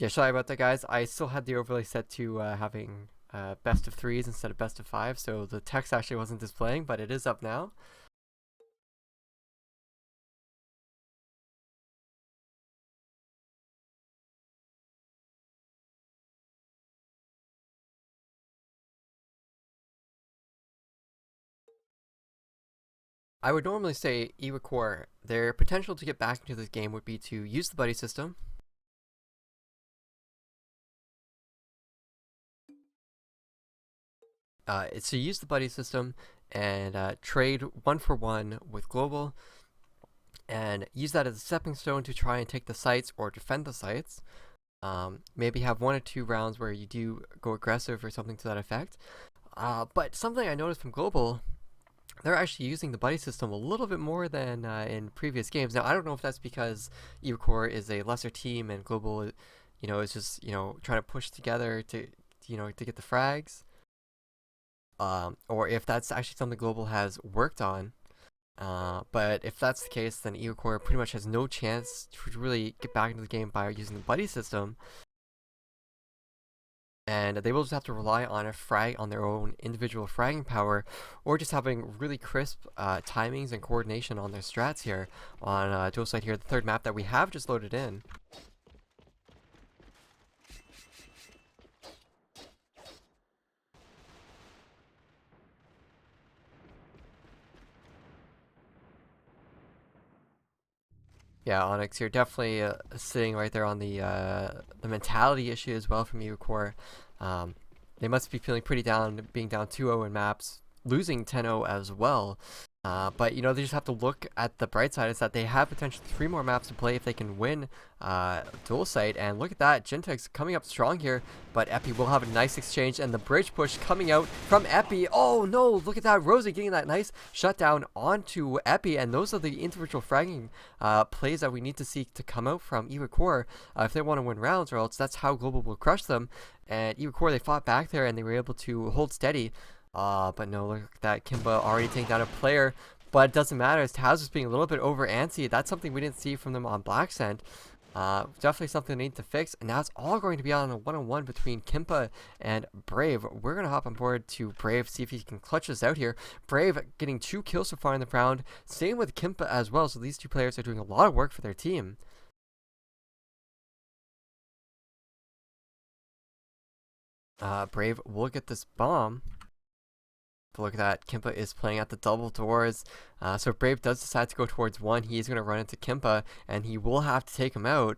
Yeah, sorry about that, guys. I still had the overlay set to having best of 3s instead of best of 5, so the text actually wasn't displaying, but it is up now. I would normally say eRaquR, their potential to get back into this game would be to use the buddy system. It's to use the buddy system and trade 1-for-1 with Global, and use that as a stepping stone to try and take the sites or defend the sites. Maybe have 1 or 2 rounds where you do go aggressive or something to that effect. But something I noticed from Global, they're actually using the buddy system a little bit more than in previous games. Now, I don't know if that's because eRaquR is a lesser team and Global, is just, trying to push together to get the frags. Or if that's actually something Global has worked on. But if that's the case, then eRaquR pretty much has no chance to really get back into the game by using the buddy system. And they will just have to rely on a frag on their own individual fragging power, or just having really crisp timings and coordination on their strats here on dual site here, the 3rd map that we have just loaded in. Yeah, Onyx here definitely sitting right there on the mentality issue as well from eRaquR. They must be feeling pretty down, being down 2-0 in maps, losing 10-0 as well. But they just have to look at the bright side, is that they have potentially 3 more maps to play if they can win dual site. And look at that, Gentex coming up strong here, but Epi will have a nice exchange, and the bridge push coming out from Epi. Oh no, look at that, Rosie getting that nice shutdown onto Epi, and those are the individual fragging plays that we need to see to come out from eRaquR if they want to win rounds, or else that's how Global will crush them. And eRaquR, they fought back there and they were able to hold steady. But no, look at that, Kimba already taking down a player, but it doesn't matter. Taz was being a little bit over antsy. That's something we didn't see from them on Black Scent. Definitely something they need to fix. And now it's all going to be on a one-on-one between Kimpa and Brave. We're going to hop on board to Brave, see if he can clutch us out here. Brave getting 2 kills so far in the round. Same with Kimpa as well. So these two players are doing a lot of work for their team. Brave will get this bomb. But look at that. Kimpa is playing at the double doors. So if Brave does decide to go towards one, he's going to run into Kimpa, and he will have to take him out.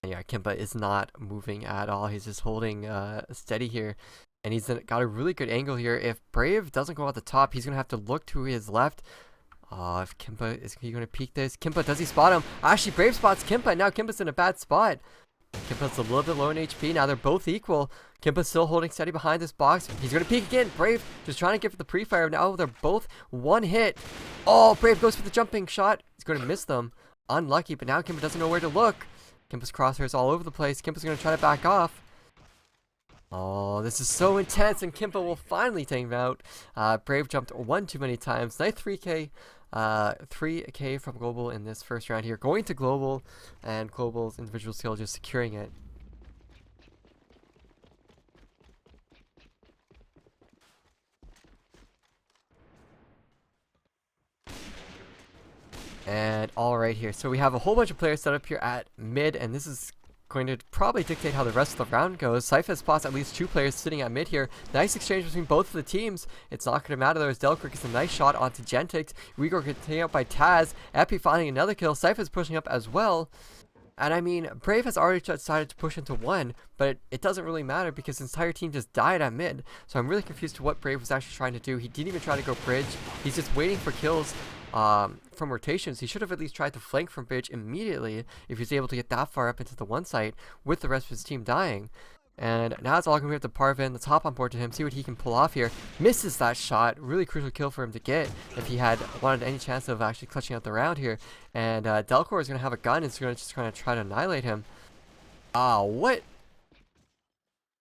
And yeah, Kimpa is not moving at all. He's just holding steady here. And he's got a really good angle here. If Brave doesn't go at the top, he's going to have to look to his left. If Kimpa, is he going to peek this? Kimpa, does he spot him? Actually, Brave spots Kimpa. Now Kimpa's in a bad spot. Kimpa's a little bit low in HP. Now they're both equal. Kimpa's still holding steady behind this box. He's going to peek again. Brave just trying to get for the pre-fire. Now they're both one hit. Oh, Brave goes for the jumping shot. He's going to miss them. Unlucky, but now Kimpa doesn't know where to look. Kimpa's crosshairs all over the place. Kimpa's going to try to back off. Oh, this is so intense, and Kimpa will finally take him out. Brave jumped one too many times. Nice 3K. 3K from Global in this first round here. Going to Global, and Global's individual skill just securing it. And all right here. So we have a whole bunch of players set up here at mid, and this is going to probably dictate how the rest of the round goes. Sypha spots at least 2 players sitting at mid here. Nice exchange between both of the teams. It's not going to matter though, as eRaquR gets a nice shot onto Gentix. eRaquR gets taken out by Taz. Epi finding another kill. Sypha's pushing up as well. And I mean, Brave has already decided to push into 1, but it doesn't really matter because his entire team just died at mid. So I'm really confused to what Brave was actually trying to do. He didn't even try to go bridge. He's just waiting for kills from rotations. He should have at least tried to flank from bridge immediately if he's able to get that far up into the 1 site with the rest of his team dying. And now it's all going to be up to Parvin. Let's hop on board to him, see what he can pull off here. Misses that shot. Really crucial kill for him to get if he had wanted any chance of actually clutching out the round here. And eRaquR is going to have a gun and is just going to try to annihilate him. What?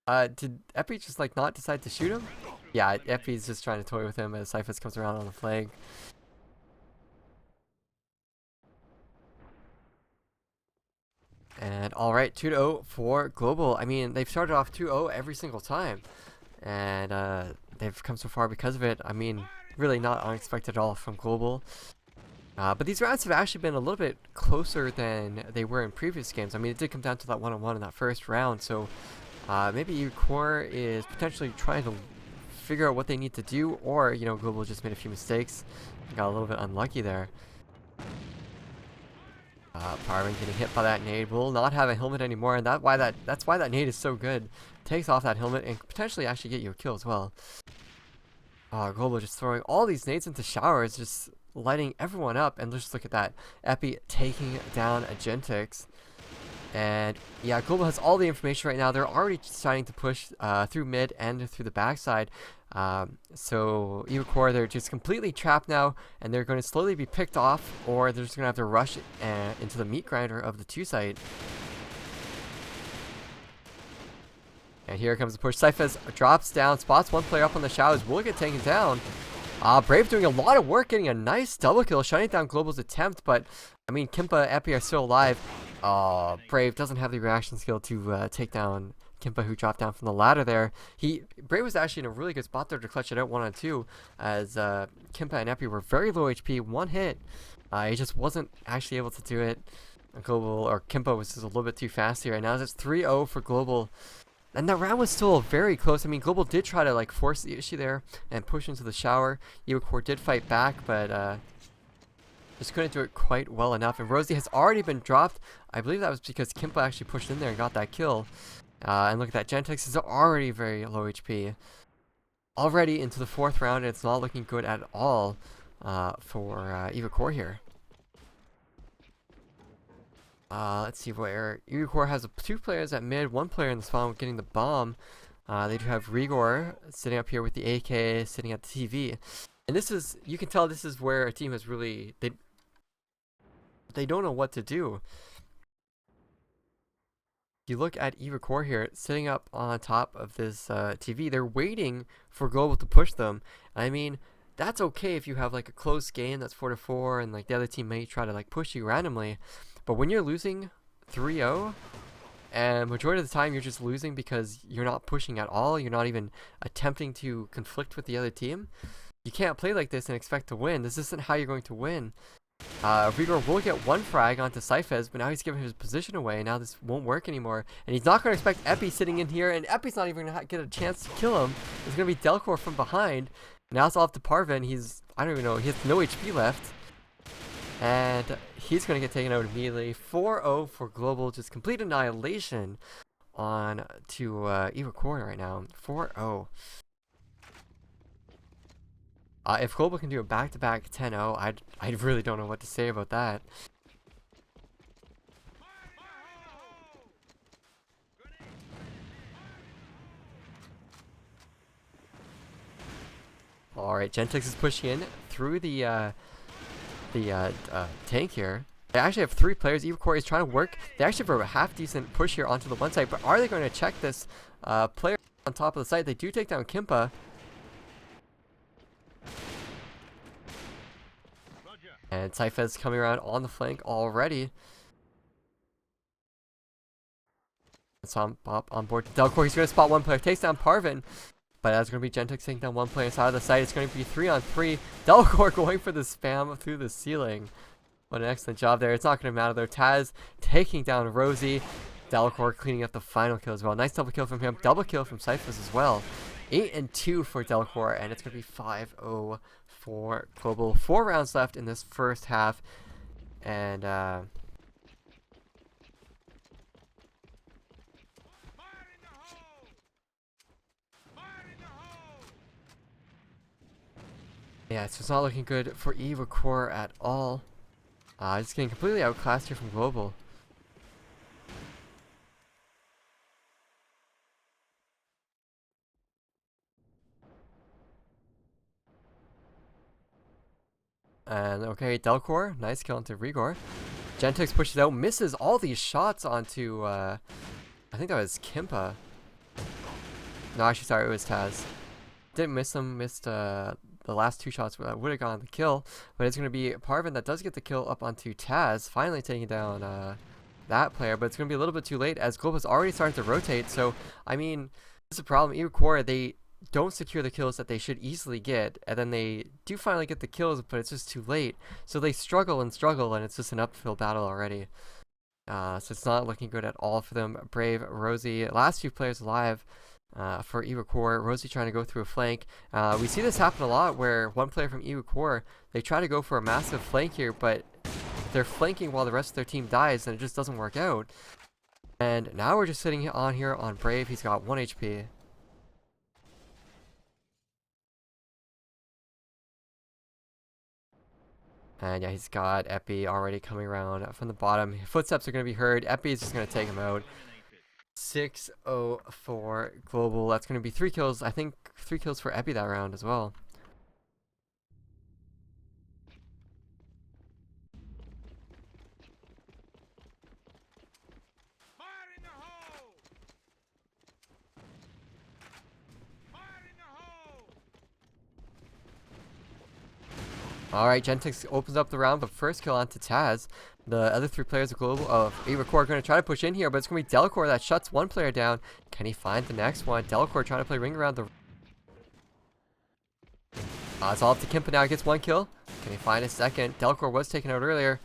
Did Epi just like not decide to shoot him? Yeah, Epi's just trying to toy with him as Syphus comes around on the flank. And alright, 2-0 for Global. I mean, they've started off 2-0 every single time. And they've come so far because of it. I mean, really not unexpected at all from Global. But these rounds have actually been a little bit closer than they were in previous games. I mean, it did come down to that one-on-one in that first round. So maybe eRaquR is potentially trying to figure out what they need to do. Or, you know, Global just made a few mistakes. Got a little bit unlucky there. Parvin getting hit by that nade. Will not have a helmet anymore, and that's why that nade is so good. Takes off that helmet and potentially actually get you a kill as well. Global just throwing all these nades into showers, just lighting everyone up. And just look at that, Epi taking down a Gentix. And yeah, Global has all the information right now. They're already starting to push through mid and through the backside. So eRaquR, they're just completely trapped now, and they're going to slowly be picked off, or they're just going to have to rush into the meat grinder of the 2 site. And here comes the push. Syphus drops down, spots one player up on the showers, will get taken down. Brave doing a lot of work, getting a nice double kill, shutting down Global's attempt, but I mean, Kimpa, Epi are still alive. Brave doesn't have the reaction skill to take down Kimpa, who dropped down from the ladder there. Brave was actually in a really good spot there to clutch it out 1-on-2, as Kimpa and Epi were very low HP, 1 hit. He just wasn't actually able to do it. Kimpa was just a little bit too fast here, and now it's 3-0 for Global. And that round was still very close. I mean, Global did try to like force the issue there and push into the shower. eRaquR did fight back, but just couldn't do it quite well enough. And Rosie has already been dropped. I believe that was because Kimpa actually pushed in there and got that kill. And look at that, Gentix is already very low HP. Already into the 4th round, and it's not looking good at all for eRaquR here. Let's see where eRaquR has 2 players at mid, 1 player in the spawn getting the bomb. They do have Rigor sitting up here with the AK, sitting at the TV. And this is, you can tell this is where a team has really, they don't know what to do. You look at eRaquR here, sitting up on top of this TV. They're waiting for Global to push them. I mean, that's okay if you have like a close game that's 4-4 and like the other team may try to like push you randomly. But when you're losing 3-0, and majority of the time you're just losing because you're not pushing at all, you're not even attempting to conflict with the other team, you can't play like this and expect to win. This isn't how you're going to win. eRaquR will get one frag onto Cyphers, but now he's giving his position away, and now this won't work anymore. And he's not going to expect Epi sitting in here, and Epi's not even going to get a chance to kill him. It's going to be eRaquR from behind. Now it's off to Parvin. I don't even know, he has no HP left. And he's going to get taken out immediately. 4-0 for Global, just complete annihilation on to eRaquR right now. 4-0. If Global can do a back-to-back 10-0, I really don't know what to say about that. Alright, Gentex is pushing in through the tank here. They actually have 3 players. eRaquR is trying to work. They actually have a half-decent push here onto the one side, but are they going to check this player on top of the site? They do take down Kimpa. And Cyphers coming around on the flank already. So I'm on board. eRaquR, he's going to spot one player. Takes down Parvin. But that's going to be Gentex taking down one player inside of the site. It's going to be 3-on-3. eRaquR going for the spam through the ceiling. What an excellent job there. It's not going to matter though. Taz taking down Rosie. eRaquR cleaning up the final kill as well. Nice double kill from him. Double kill from Cyphers as well. 8-2 for eRaquR. And it's going to be 5-0 for Global. 4 rounds left in this first half. And yeah, so it's not looking good for eRaquR at all. Just getting completely outclassed here from Global. And okay, eRaquR, nice kill onto eRaquR. Gentex pushes out, misses all these shots onto, I think that was Kimpa. No, actually, sorry, it was Taz. Didn't miss him, missed the last 2 shots that would have gone the kill. But it's going to be Parvin that does get the kill up onto Taz, finally taking down that player. But it's going to be a little bit too late as Global's already started to rotate. So, I mean, this is a problem. eRaquR, they don't secure the kills that they should easily get, and then they do finally get the kills, but it's just too late. So they struggle, and it's just an uphill battle already. So it's not looking good at all for them. Brave, Rosie, last 2 players alive for eRaquR. Rosie trying to go through a flank. We see this happen a lot where one player from eRaquR, they try to go for a massive flank here, but they're flanking while the rest of their team dies, and it just doesn't work out. And now we're just sitting on here on Brave. He's got 1 HP. And yeah, he's got Epi already coming around from the bottom. Footsteps are going to be heard. Epi is just going to take him out. 6-0 for Global. That's going to be 3 kills. I think 3 kills for Epi that round as well. Alright, Gentex opens up the round, but first kill onto Taz. The other 3 players of Global of eRaquR are going to try to push in here, but it's going to be eRaquR that shuts one player down. Can he find the next one? eRaquR trying to play ring around the... it's all up to Kimpa now. He gets 1 kill. Can he find a second? eRaquR was taken out earlier.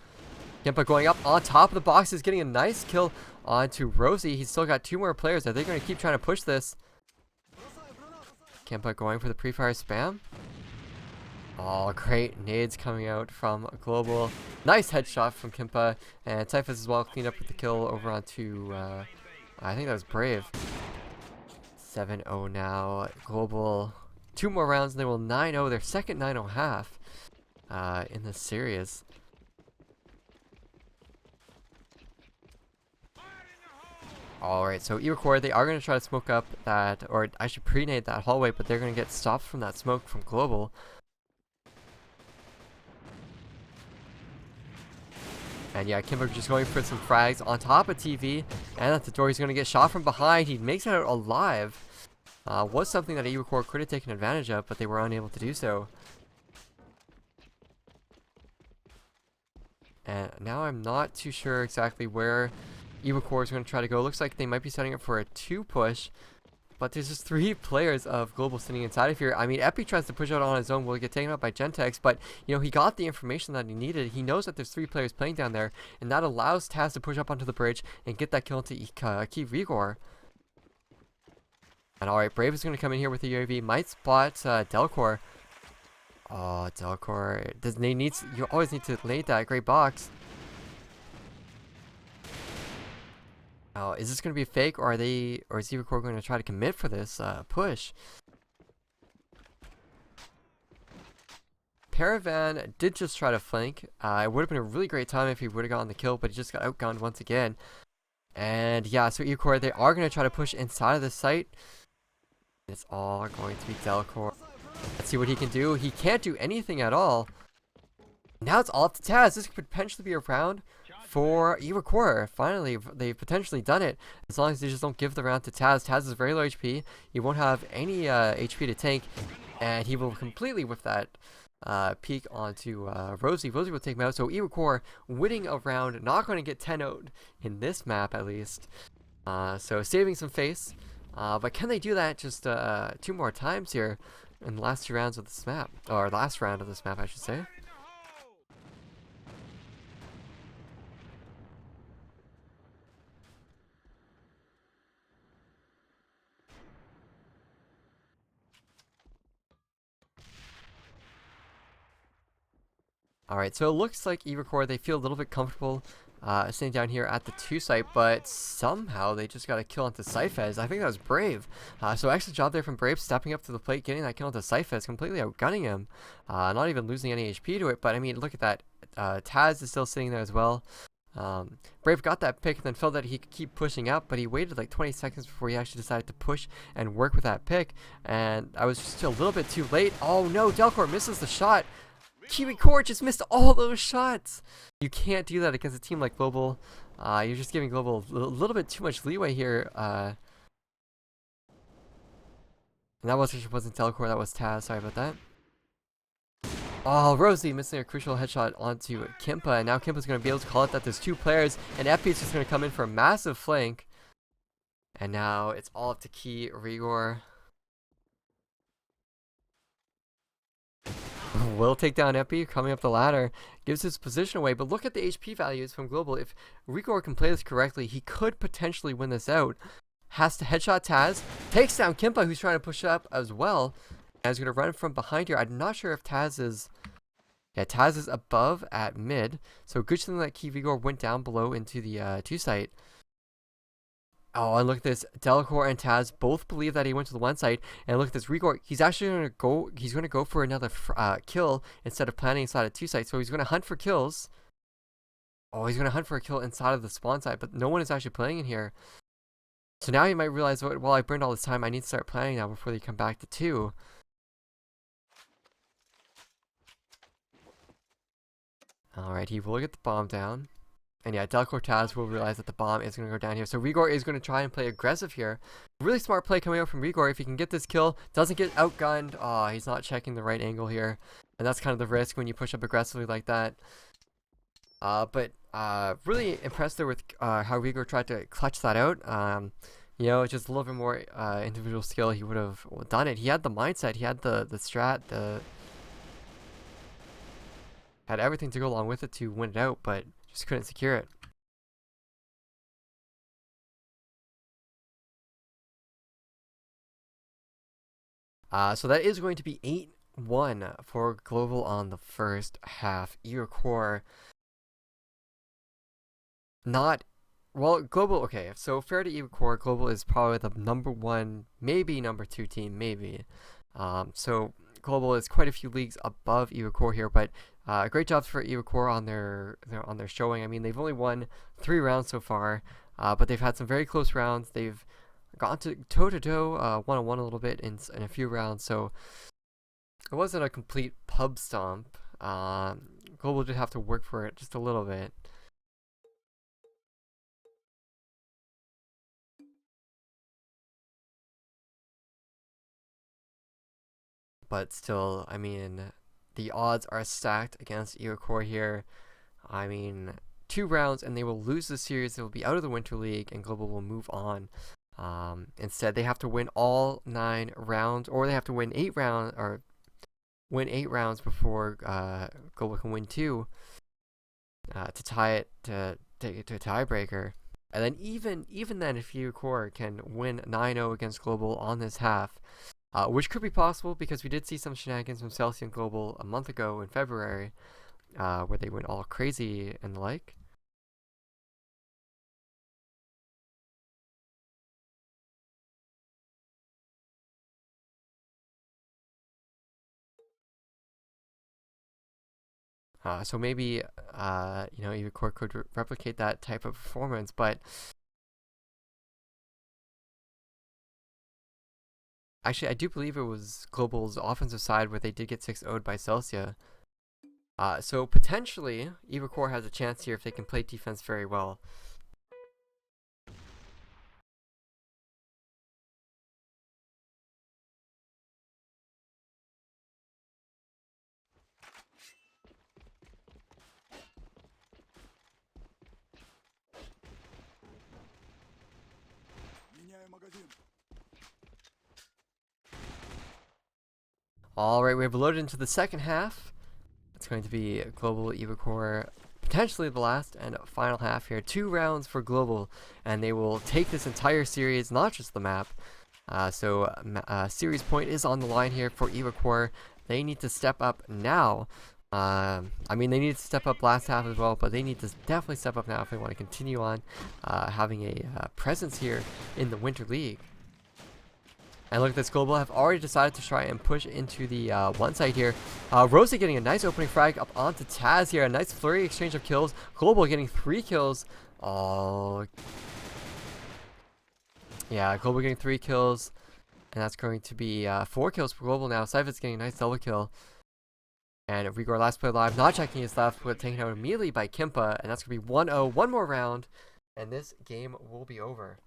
Kimpa going up on top of the boxes, getting a nice kill onto Rosie. He's still got 2 more players. Are they going to keep trying to push this? Kimpa going for the pre-fire spam. Oh, great nades coming out from Global. Nice headshot from Kimpa. And Cyphers as well cleaned up with the kill over onto, I think that was Brave. 7-0 now. Global, 2 more rounds and they will 9-0. Their second 9-0 half in this series. Alright, so eRaquR, they are going to try to smoke up that, or actually pre-nade that hallway, but they're going to get stopped from that smoke from Global. And yeah, Kimpa just going for some frags on top of TV. And at the door, he's going to get shot from behind. He makes it out alive. Was something that eRaquR could have taken advantage of, but they were unable to do so. And now I'm not too sure exactly where eRaquR is going to try to go. Looks like they might be setting up for a 2 push. But there's just 3 players of Global sitting inside of here. I mean, Epi tries to push out on his own, will get taken out by Gentex, but, you know, he got the information that he needed. He knows that there's 3 players playing down there, and that allows Taz to push up onto the bridge and get that kill into eRaquR. And alright, Brave is going to come in here with the UAV, might spot delcor. Oh, delcor. You always need to lay that great box. Oh, is this going to be fake, or is eRaquR going to try to commit for this push? Paravan did just try to flank. It would have been a really great time if he would have gotten the kill, but he just got outgunned once again. And yeah, so eRaquR, they are going to try to push inside of the site. It's all going to be delcor. Let's see what he can do. He can't do anything at all. Now it's all up to Taz. This could potentially be a round for eRaquR. Finally, they've potentially done it. As long as they just don't give the round to Taz. Taz is very low HP. He won't have any HP to tank. And he will completely whip that peek onto Rosie. Rosie will take him out. So eRaquR winning a round. Not going to get 10-0'd in this map at least. So saving some face. But can they do that just 2 more times here in the last 2 rounds of this map? Or last round of this map, I should say. Alright, so it looks like eRaquR, they feel a little bit comfortable sitting down here at the 2 site, but somehow they just got a kill onto Cyphez. I think that was Brave. So excellent job there from Brave, stepping up to the plate, getting that kill onto Cyphez, completely outgunning him. Not even losing any HP to it, but I mean, look at that. Taz is still sitting there as well. Brave got that pick and then felt that he could keep pushing up, but he waited like 20 seconds before he actually decided to push and work with that pick, and I was just a little bit too late. Oh no, delcor misses the shot. eRaquR just missed all those shots. You can't do that against a team like Global. You're just giving Global a little bit too much leeway here. And that wasn't delcor, that was Taz. Sorry about that. Oh, Rosie missing a crucial headshot onto Kimpa, and now Kimpa's going to be able to call it that there's 2 players, and FP is just going to come in for a massive flank. And now it's all up to eRaquR. Will take down Epi, coming up the ladder, gives his position away, but look at the HP values from Global. If eRaquR can play this correctly, he could potentially win this out. Has to headshot Taz, takes down Kimpa, who's trying to push up as well, and is going to run from behind here. I'm not sure if Taz is... Yeah, Taz is above at mid, so good thing that eRaquR went down below into the 2 site. Oh, and look at this. delcor and Taz both believe that he went to the 1 site. And look at this. eRaquR, he's actually going to go. He's going to go for another kill instead of planning inside a 2 site. So he's going to hunt for kills. Oh, he's going to hunt for a kill inside of the spawn site. But no one is actually playing in here. So now he might realize, well, I burned all this time. I need to start planning now before they come back to 2. Alright, he will get the bomb down. And yeah, delcor Taz will realize that the bomb is going to go down here. So eRaquR is going to try and play aggressive here. Really smart play coming out from eRaquR. If he can get this kill, doesn't get outgunned. Oh, he's not checking the right angle here. And that's kind of the risk when you push up aggressively like that. But really impressed there with how eRaquR tried to clutch that out. You know, just a little bit more individual skill, he would have done it. He had the mindset, he had the strat, had everything to go along with it to win it out, but just couldn't secure it. So that is going to be 8-1 for Global on the first half. eRaquR not... Well, Global... Okay, so fair to eRaquR, Global is probably the number 1, maybe number 2 team, maybe. So Global is quite a few leagues above eRaquR here, but great jobs for eRaquR on their showing. I mean, they've only won 3 rounds so far, but they've had some very close rounds. They've gone to toe-to-toe, one-on-one a little bit in a few rounds, so it wasn't a complete pub stomp. Global did have to work for it just a little bit. But still, I mean, the odds are stacked against eRaquR here. I mean, 2 rounds and they will lose the series. They will be out of the Winter League and Global will move on. Instead, they have to win all 9 rounds, or they have to win 8 rounds, or win 8 rounds before Global can win 2 to tie it to a tiebreaker. And then even then, if eRaquR can win 9-0 against Global on this half, which could be possible because we did see some shenanigans from Celsius and Global a month ago in February, where they went all crazy and the like. So maybe eRaquR could replicate that type of performance, but actually I do believe it was Global's offensive side where they did get 6-0'd by Celsius. So potentially eRaquR has a chance here if they can play defense very well. Alright, we have loaded into the second half. It's going to be Global eRaquR, potentially the last and final half here. 2 rounds for Global, and they will take this entire series, not just the map. So series point is on the line here for eRaquR. They need to step up now. I mean, they needed to step up last half as well, but they need to definitely step up now if they want to continue on having a presence here in the Winter League. And look at this, Global have already decided to try and push into the one side here. Rosa getting a nice opening frag up onto Taz here. A nice flurry exchange of kills. Global getting 3 kills. Oh. Yeah, Global getting 3 kills. And that's going to be 4 kills for Global now. Cypher's getting a nice double kill. And eRaquR last player alive, not checking his left, but taken out immediately by Kimpa. And that's going to be 1-0. One more round. And this game will be over.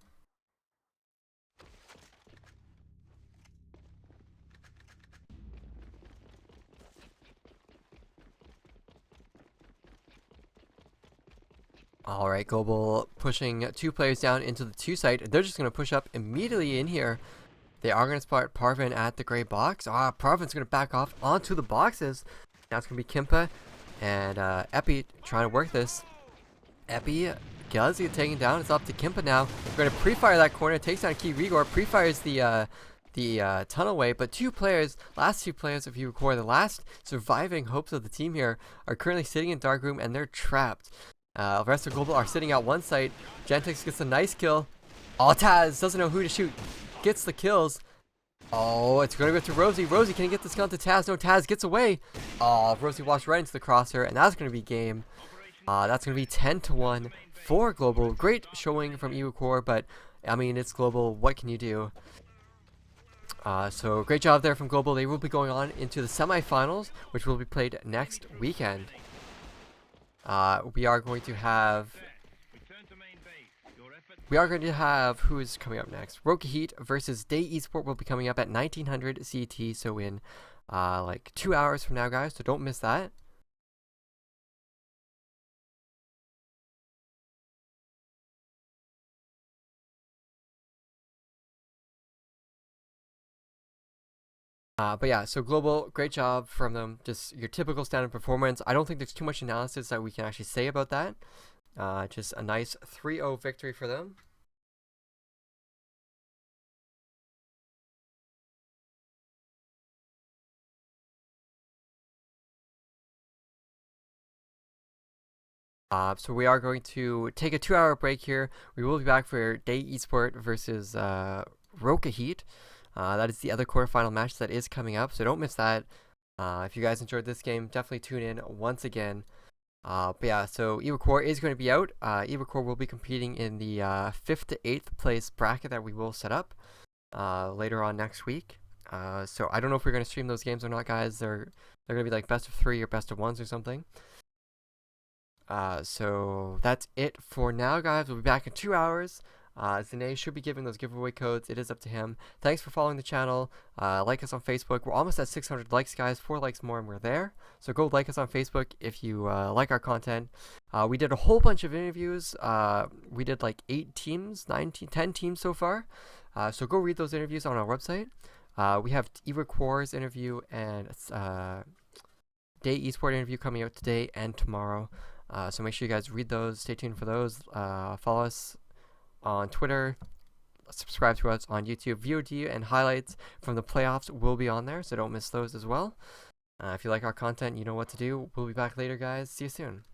Alright, Global pushing 2 players down into the 2 site. They're just going to push up immediately in here. They are going to spot Parvin at the gray box. Parvin's going to back off onto the boxes. Now it's going to be Kimpa and Epi trying to work this. Epi does get taken down. It's up to Kimpa now. We're going to pre-fire that corner. Takes down eRaquR. Pre-fires the tunnel way, but last two players of eRaquR, the last surviving hopes of the team here, are currently sitting in dark room and they're trapped. The rest of Global are sitting at one site. Gentex gets a nice kill. Oh, Taz doesn't know who to shoot. Gets the kills. Oh, it's going to go to Rosie. Rosie, can he get this gun to Taz? No, Taz gets away. Oh, Rosie walks right into the crosshair, and that's going to be game. That's going to be 10-1 for Global. Great showing from eRaquR, but, I mean, it's Global. What can you do? So, great job there from Global. They will be going on into the semifinals, which will be played next weekend. We are going to have who is coming up next? eRaquR Heat versus Day Esport will be coming up at 1900 CT, so in like 2 hours from now, guys, so don't miss that. But yeah, so Global, great job from them. Just your typical standard performance. I don't think there's too much analysis that we can actually say about that. Just a nice 3-0 victory for them. So we are going to take a 2-hour break here. We will be back for Day Esport versus eRaquR Heat. That is the other quarterfinal match that is coming up, so don't miss that. If you guys enjoyed this game, definitely tune in once again. But yeah, so eRaquR is going to be out. eRaquR will be competing in the 5th to 8th place bracket that we will set up later on next week. So I don't know if we're going to stream those games or not, guys. They're going to be like best of 3 or best of 1s or something. So that's it for now, guys. We'll be back in 2 hours. Zane should be giving those giveaway codes. It is up to him. Thanks for following the channel. Like us on Facebook. We're almost at 600 likes, guys. 4 likes more and we're there. So go like us on Facebook if you like our content. We did a whole bunch of interviews. We did like 8 teams, 10 teams so far. So go read those interviews on our website. We have eRaquR's interview and Day Esport interview coming out today and tomorrow. So make sure you guys read those. Stay tuned for those. Follow us on Twitter. Subscribe to us on YouTube. VOD and highlights from the playoffs will be on there, so don't miss those as well. If you like our content, you know what to do. We'll be back later, guys. See you soon.